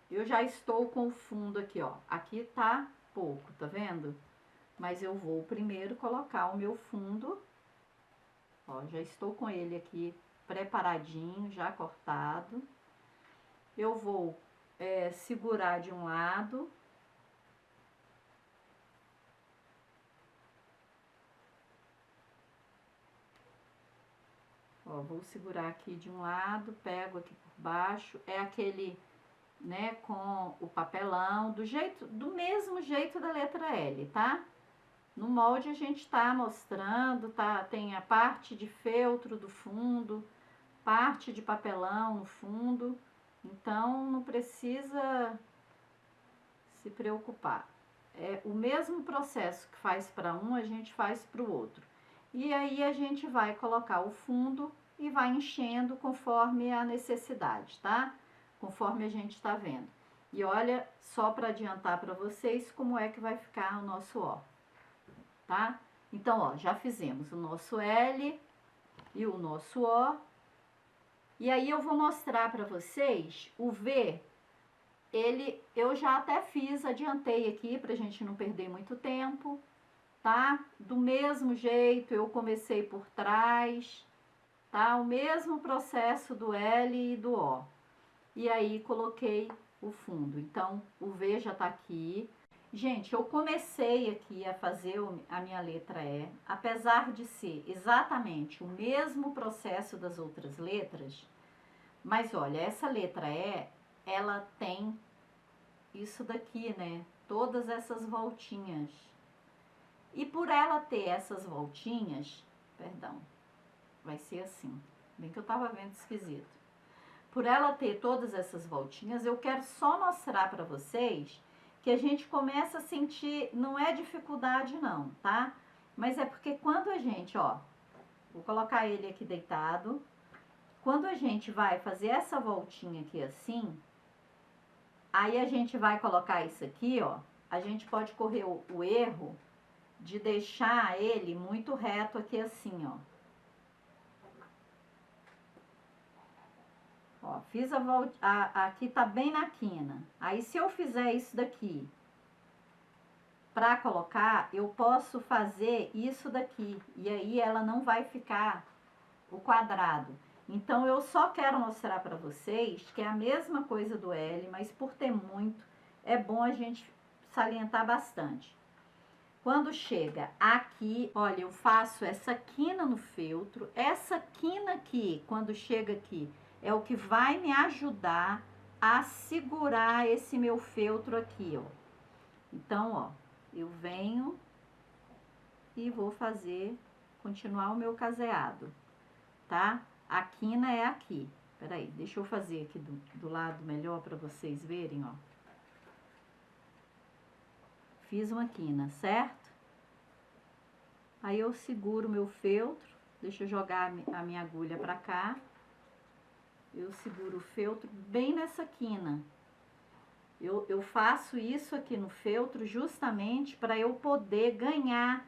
Speaker 1: Eu já estou com o fundo aqui, ó. Aqui tá pouco, tá vendo? Mas eu vou primeiro colocar o meu fundo. Ó, já estou com ele aqui preparadinho, já cortado. Eu vou segurar de um lado. Ó, vou segurar aqui de um lado, pego aqui por baixo. É aquele, né, com o papelão, do mesmo jeito da letra L, tá? No molde a gente tá mostrando, tá? Tem a parte de feltro do fundo, parte de papelão no fundo, então não precisa se preocupar. É o mesmo processo que faz para um, a gente faz para o outro. E aí a gente vai colocar o fundo e vai enchendo conforme a necessidade, tá? Conforme a gente está vendo. E olha, só para adiantar para vocês como é que vai ficar o nosso ó, tá? Então, ó, já fizemos o nosso L e o nosso O. E aí eu vou mostrar para vocês o V. Eu já até fiz, adiantei aqui pra gente não perder muito tempo, tá? Do mesmo jeito, eu comecei por trás, tá? O mesmo processo do L e do O. E aí coloquei o fundo. Então, o V já tá aqui. Gente, eu comecei aqui a fazer a minha letra E, apesar de ser exatamente o mesmo processo das outras letras, mas olha, essa letra E, ela tem isso daqui, né? Todas essas voltinhas. E por ela ter essas voltinhas, perdão, vai ser assim, bem que eu tava vendo esquisito. Por ela ter todas essas voltinhas, eu quero só mostrar para vocês que a gente começa a sentir, não é dificuldade não, tá? Mas é porque quando a gente, ó, vou colocar ele aqui deitado, quando a gente vai fazer essa voltinha aqui assim, aí a gente vai colocar isso aqui, ó, a gente pode correr o erro de deixar ele muito reto aqui assim, ó. Ó, fiz a volta, aqui tá bem na quina. Aí se eu fizer isso daqui pra colocar, eu posso fazer isso daqui. E aí ela não vai ficar o quadrado. Então eu só quero mostrar pra vocês que é a mesma coisa do L, mas por ter muito, é bom a gente salientar bastante. Quando chega aqui, olha, eu faço essa quina no feltro. Essa quina aqui, quando chega aqui, é o que vai me ajudar a segurar esse meu feltro aqui, ó. Então, ó, eu venho e vou fazer, continuar o meu caseado, tá? A quina é aqui. Peraí, deixa eu fazer aqui do lado melhor para vocês verem, ó. Fiz uma quina, certo? Aí eu seguro o meu feltro, deixa eu jogar a minha agulha pra cá. Eu seguro o feltro bem nessa quina. Eu faço isso aqui no feltro justamente para eu poder ganhar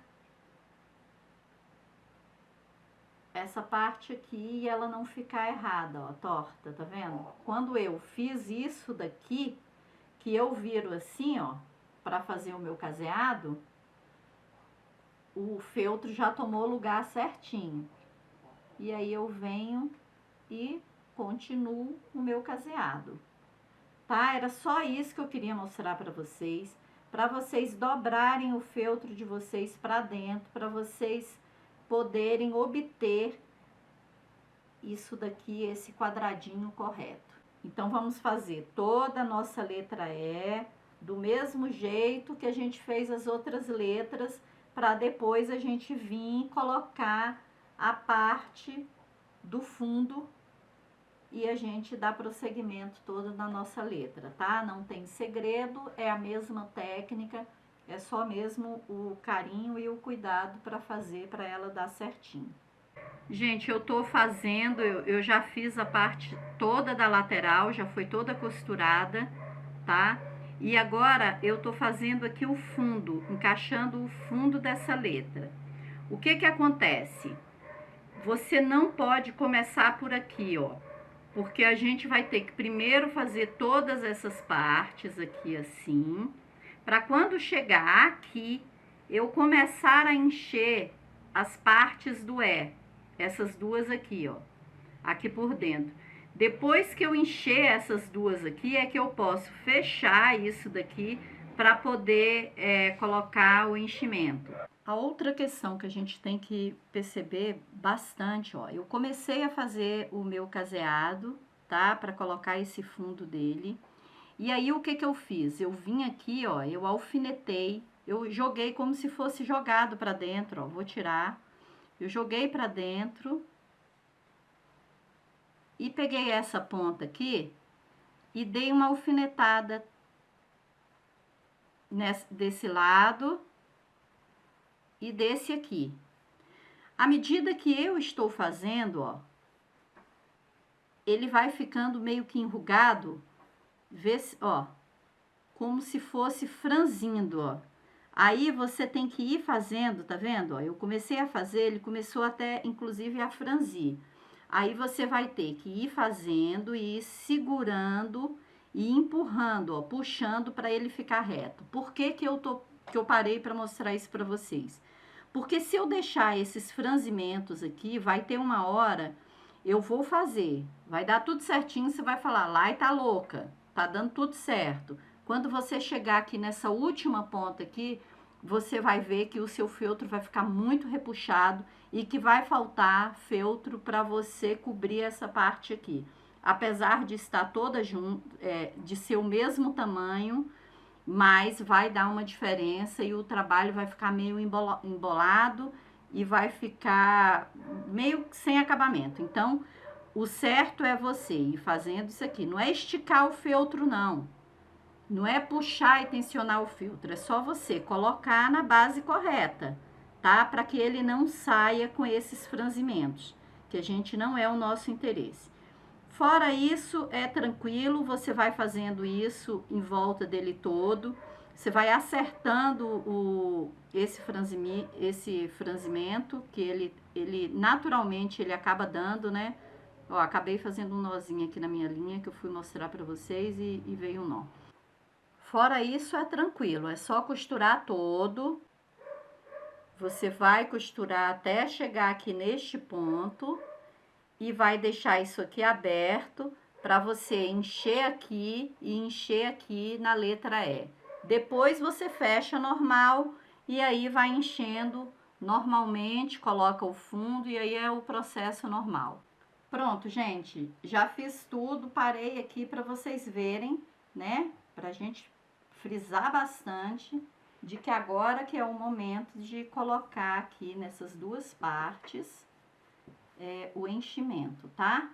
Speaker 1: essa parte aqui e ela não ficar errada, ó, torta, tá vendo? Quando eu fiz isso daqui, que eu viro assim, ó, para fazer o meu caseado, o feltro já tomou lugar certinho. E aí eu venho e continuo o meu caseado. Tá? Era só isso que eu queria mostrar para vocês dobrarem o feltro de vocês para dentro, para vocês poderem obter isso daqui, esse quadradinho correto. Então, vamos fazer toda a nossa letra E do mesmo jeito que a gente fez as outras letras, para depois a gente vir colocar a parte do fundo e a gente dá prosseguimento todo na nossa letra, tá? Não tem segredo, é a mesma técnica, é só mesmo o carinho e o cuidado para fazer para ela dar certinho. Gente, eu tô fazendo, eu já fiz a parte toda da lateral, já foi toda costurada, tá? E agora eu tô fazendo aqui o fundo, encaixando o fundo dessa letra. O que que acontece? Você não pode começar por aqui, ó, porque a gente vai ter que primeiro fazer todas essas partes aqui assim, para quando chegar aqui, eu começar a encher as partes do E, essas duas aqui, ó, aqui por dentro. Depois que eu encher essas duas aqui, é que eu posso fechar isso daqui para poder colocar o enchimento. A outra questão que a gente tem que perceber bastante, ó, eu comecei a fazer o meu caseado, tá? Para colocar esse fundo dele. E aí, o que que eu fiz? Eu vim aqui, ó, eu alfinetei, eu joguei como se fosse jogado para dentro, ó, vou tirar. Eu joguei para dentro e peguei essa ponta aqui e dei uma alfinetada desse lado e desse aqui. À medida que eu estou fazendo, ó, ele vai ficando meio que enrugado, vê se, ó, como se fosse franzindo, ó. Aí você tem que ir fazendo, tá vendo? Ó, eu comecei a fazer, ele começou até, inclusive, a franzir. Aí você vai ter que ir fazendo e ir segurando e empurrando, ó, puxando para ele ficar reto. Por que que eu parei para mostrar isso para vocês? Porque se eu deixar esses franzimentos aqui, vai ter uma hora, eu vou fazer, vai dar tudo certinho, você vai falar, Lai tá louca, tá dando tudo certo. Quando você chegar aqui nessa última ponta aqui, você vai ver que o seu feltro vai ficar muito repuxado e que vai faltar feltro para você cobrir essa parte aqui. Apesar de estar toda junto, de ser o mesmo tamanho, mas vai dar uma diferença e o trabalho vai ficar meio embolado e vai ficar meio sem acabamento. Então, o certo é você ir fazendo isso aqui. Não é esticar o feltro, não. Não é puxar e tensionar o feltro. É só você colocar na base correta, tá? Para que ele não saia com esses franzimentos, que a gente não é o nosso interesse. Fora isso, é tranquilo, você vai fazendo isso em volta dele todo, você vai acertando esse franzimento, que ele naturalmente ele acaba dando, né? Ó, acabei fazendo um nozinho aqui na minha linha, que eu fui mostrar pra vocês e veio um nó. Fora isso, é tranquilo, é só costurar todo. Você vai costurar até chegar aqui neste ponto e vai deixar isso aqui aberto para você encher aqui e encher aqui na letra E. Depois você fecha normal e aí vai enchendo normalmente, coloca o fundo e aí é o processo normal. Pronto, gente, já fiz tudo, parei aqui para vocês verem, né? Pra gente frisar bastante de que agora que é o momento de colocar aqui nessas duas partes o enchimento, tá?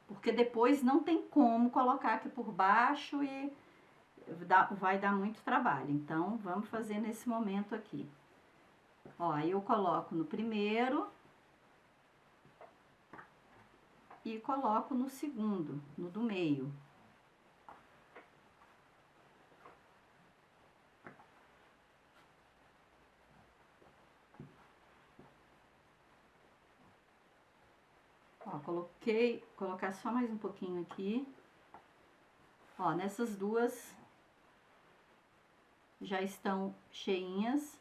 Speaker 1: Porque depois não tem como colocar aqui por baixo e vai dar muito trabalho. Então, vamos fazer nesse momento aqui. Ó, aí eu coloco no primeiro e coloco no segundo, no do meio. Ó, colocar só mais um pouquinho aqui. Ó, nessas duas já estão cheinhas.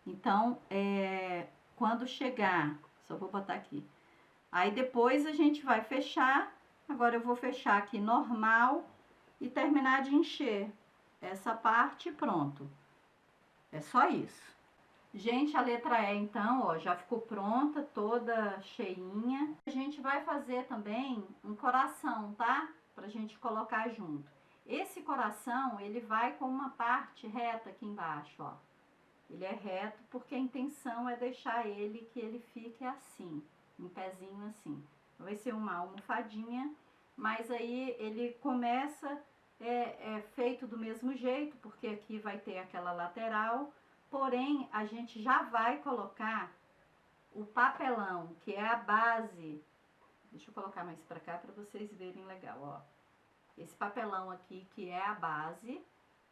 Speaker 1: Então, quando chegar, só vou botar aqui. Aí depois a gente vai fechar. Agora eu vou fechar aqui normal e terminar de encher essa parte e pronto. É só isso. Gente, a letra E então, ó, já ficou pronta, toda cheinha. A gente vai fazer também um coração, tá? Pra gente colocar junto. Esse coração, ele vai com uma parte reta aqui embaixo, ó. Ele é reto porque a intenção é deixar ele que ele fique assim, um pezinho assim. Vai ser uma almofadinha, mas aí ele começa feito do mesmo jeito, porque aqui vai ter aquela lateral, porém a gente já vai colocar o papelão, que é a base. Deixa eu colocar mais pra cá pra vocês verem legal, ó. Esse papelão aqui, que é a base,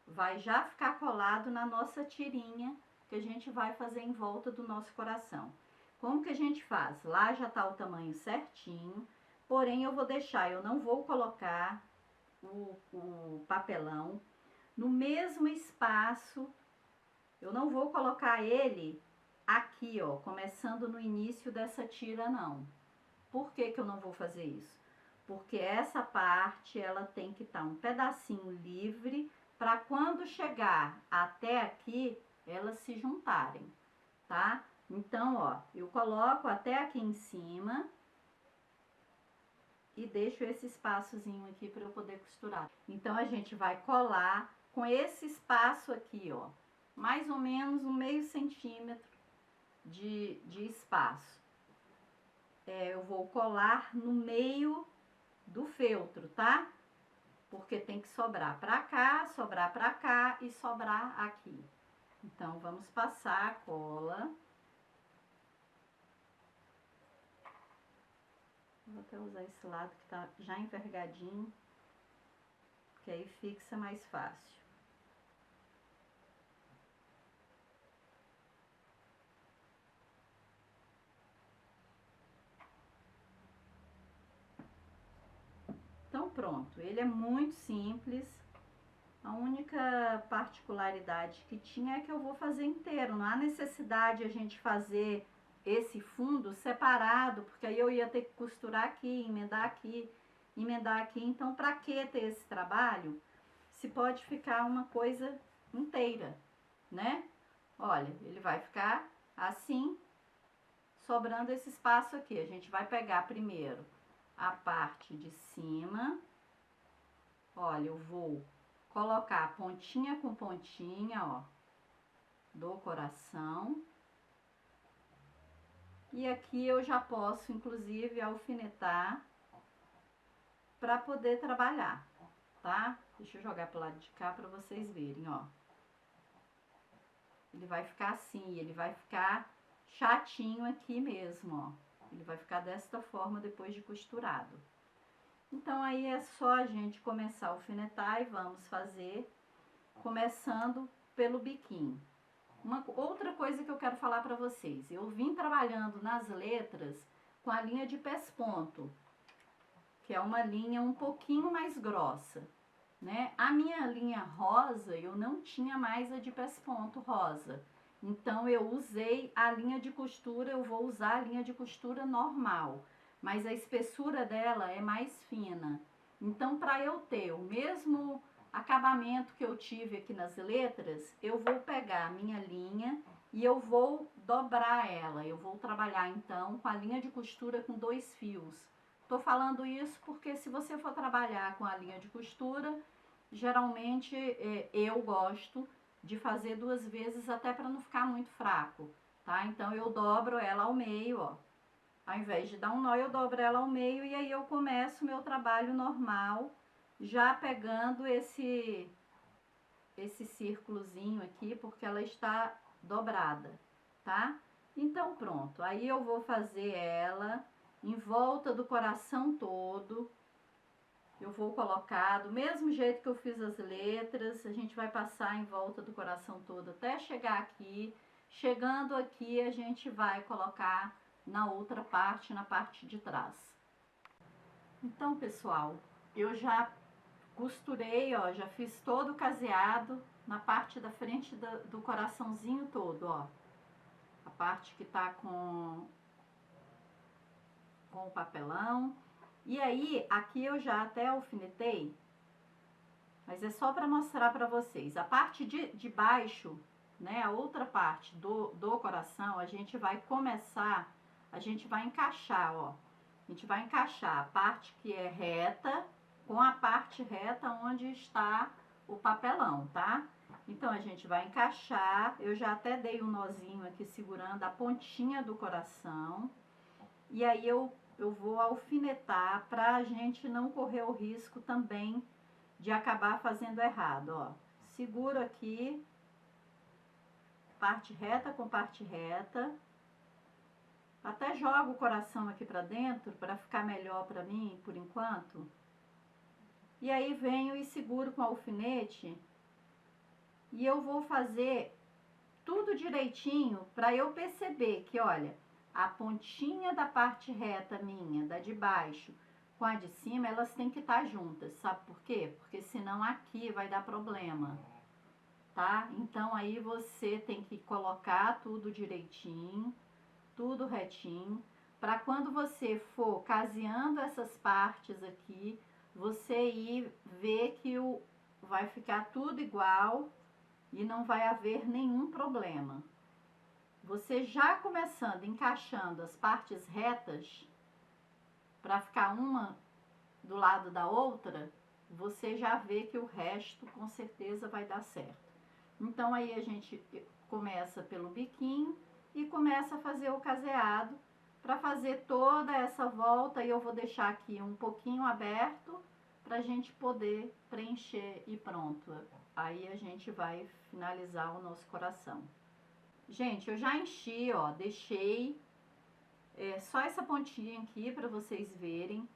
Speaker 1: vai já ficar colado na nossa tirinha que a gente vai fazer em volta do nosso coração. Como que a gente faz? Lá já tá o tamanho certinho, porém eu vou deixar, eu não vou colocar o papelão no mesmo espaço, eu não vou colocar ele aqui, ó, começando no início dessa tira, não. Por que que eu não vou fazer isso? Porque essa parte, ela tem que estar um pedacinho livre para quando chegar até aqui, elas se juntarem, tá? Então, ó, eu coloco até aqui em cima e deixo esse espaçozinho aqui para eu poder costurar. Então, a gente vai colar com esse espaço aqui, ó, mais ou menos um meio centímetro de espaço. Eu vou colar no meio do feltro, tá? Porque tem que sobrar pra cá e sobrar aqui. Então, vamos passar a cola. Vou até usar esse lado que tá já envergadinho, que aí fixa mais fácil. Então, pronto. Ele é muito simples. A única particularidade que tinha é que eu vou fazer inteiro. Não há necessidade a gente fazer esse fundo separado, porque aí eu ia ter que costurar aqui, emendar aqui, emendar aqui. Então, para que ter esse trabalho? Se pode ficar uma coisa inteira, né? Olha, ele vai ficar assim, sobrando esse espaço aqui. A gente vai pegar primeiro a parte de cima. Olha, eu vou colocar pontinha com pontinha, ó, do coração. E aqui eu já posso, inclusive, alfinetar para poder trabalhar, tá? Deixa eu jogar pro lado de cá para vocês verem, ó. Ele vai ficar assim, ele vai ficar chatinho aqui mesmo, ó. Ele vai ficar desta forma depois de costurado. Então, aí é só a gente começar a alfinetar e vamos fazer começando pelo biquinho. Uma outra coisa que eu quero falar para vocês, eu vim trabalhando nas letras com a linha de pesponto, que é uma linha um pouquinho mais grossa, né? A minha linha rosa, eu não tinha mais a de pesponto rosa, então eu usei a linha de costura, eu vou usar a linha de costura normal, mas a espessura dela é mais fina. Então, para eu ter o mesmo acabamento que eu tive aqui nas letras, eu vou pegar a minha linha e eu vou dobrar ela. Eu vou trabalhar então com a linha de costura com 2 fios. Tô falando isso porque se você for trabalhar com a linha de costura, geralmente eu gosto de fazer 2 vezes até para não ficar muito fraco, tá? Então eu dobro ela ao meio, ó. Ao invés de dar um nó, eu dobro ela ao meio e aí eu começo o meu trabalho normal, já pegando esse círculozinho aqui, porque ela está dobrada, tá? Então pronto, aí eu vou fazer ela em volta do coração todo. Eu vou colocar do mesmo jeito que eu fiz as letras, a gente vai passar em volta do coração todo até chegar aqui. Chegando aqui, a gente vai colocar na outra parte, na parte de trás. Então, pessoal, eu já costurei, ó, já fiz todo o caseado na parte da frente do coraçãozinho todo, ó. A parte que tá com o papelão. E aí, aqui eu já até alfinetei, mas é só para mostrar para vocês. A parte de baixo, né, a outra parte do coração, a gente vai começar, a gente vai encaixar, ó. A gente vai encaixar a parte que é reta com a parte reta onde está o papelão, tá? Então, a gente vai encaixar, eu já até dei um nozinho aqui segurando a pontinha do coração. E aí eu vou alfinetar pra gente não correr o risco também de acabar fazendo errado, ó. Seguro aqui, parte reta com parte reta. Até jogo o coração aqui pra dentro, pra ficar melhor pra mim, por enquanto. E aí venho e seguro com o alfinete. E eu vou fazer tudo direitinho pra eu perceber que, olha, a pontinha da parte reta minha, da de baixo, com a de cima, elas têm que estar juntas, sabe por quê? Porque senão aqui vai dar problema, tá? Então, aí você tem que colocar tudo direitinho, tudo retinho, para quando você for caseando essas partes aqui, você ir ver que vai ficar tudo igual e não vai haver nenhum problema. Você já começando, encaixando as partes retas, para ficar uma do lado da outra, você já vê que o resto com certeza vai dar certo. Então aí a gente começa pelo biquinho e começa a fazer o caseado para fazer toda essa volta. E eu vou deixar aqui um pouquinho aberto para a gente poder preencher e pronto. Aí a gente vai finalizar o nosso coração. Gente, eu já enchi, ó, deixei só essa pontinha aqui para vocês verem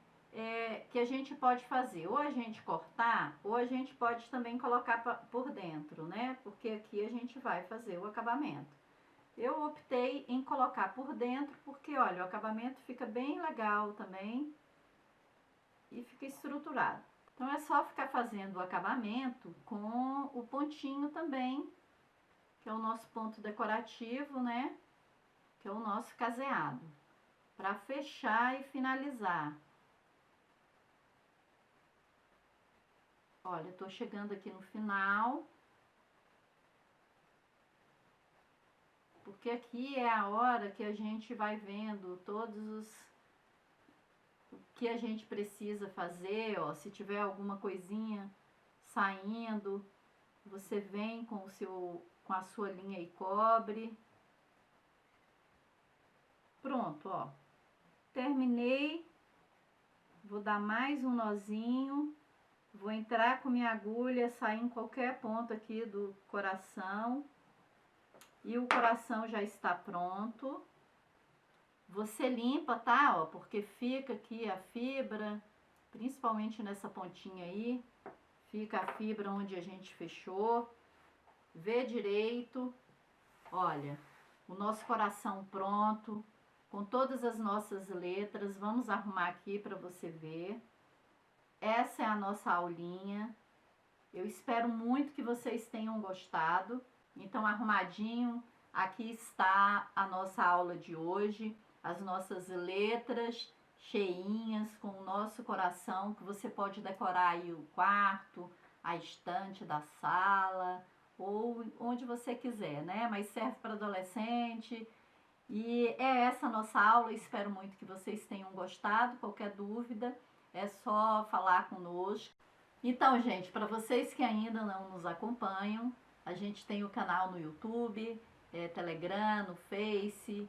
Speaker 1: que a gente pode fazer. Ou a gente cortar, ou a gente pode também colocar por dentro, né? Porque aqui a gente vai fazer o acabamento. Eu optei em colocar por dentro porque, olha, o acabamento fica bem legal também e fica estruturado. Então é só ficar fazendo o acabamento com o pontinho também, que é o nosso ponto decorativo, né? Que é o nosso caseado, para fechar e finalizar. Olha, eu tô chegando aqui no final, porque aqui é a hora que a gente vai vendo o que a gente precisa fazer, ó. Se tiver alguma coisinha saindo, você vem com a sua linha e cobre. Pronto, ó. Terminei. Vou dar mais um nozinho. Vou entrar com minha agulha, sair em qualquer ponto aqui do coração. E o coração já está pronto. Você limpa, tá? Ó, porque fica aqui a fibra, principalmente nessa pontinha aí. Fica a fibra onde a gente fechou. Vê direito. Olha, o nosso coração pronto, com todas as nossas letras. Vamos arrumar aqui para você ver. Essa é a nossa aulinha. Eu espero muito que vocês tenham gostado. Então, arrumadinho, aqui está a nossa aula de hoje. As nossas letras cheinhas com o nosso coração, que você pode decorar aí o quarto, a estante da sala, ou onde você quiser, né? Mas serve para adolescente. E é essa a nossa aula. Espero muito que vocês tenham gostado. Qualquer dúvida, é só falar conosco. Então, gente, para vocês que ainda não nos acompanham, a gente tem o canal no YouTube, Telegram, no Face,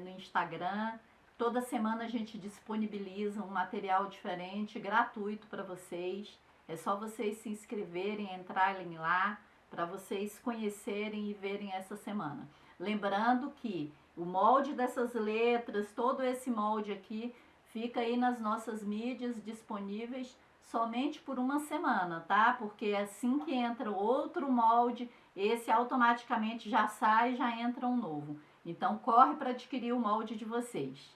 Speaker 1: no Instagram. Toda semana a gente disponibiliza um material diferente, gratuito para vocês. É só vocês se inscreverem, entrarem lá, para vocês conhecerem e verem essa semana. Lembrando que o molde dessas letras, todo esse molde aqui, fica aí nas nossas mídias disponíveis somente por uma semana, tá? Porque assim que entra outro molde, esse automaticamente já sai e já entra um novo. Então corre para adquirir o molde de vocês.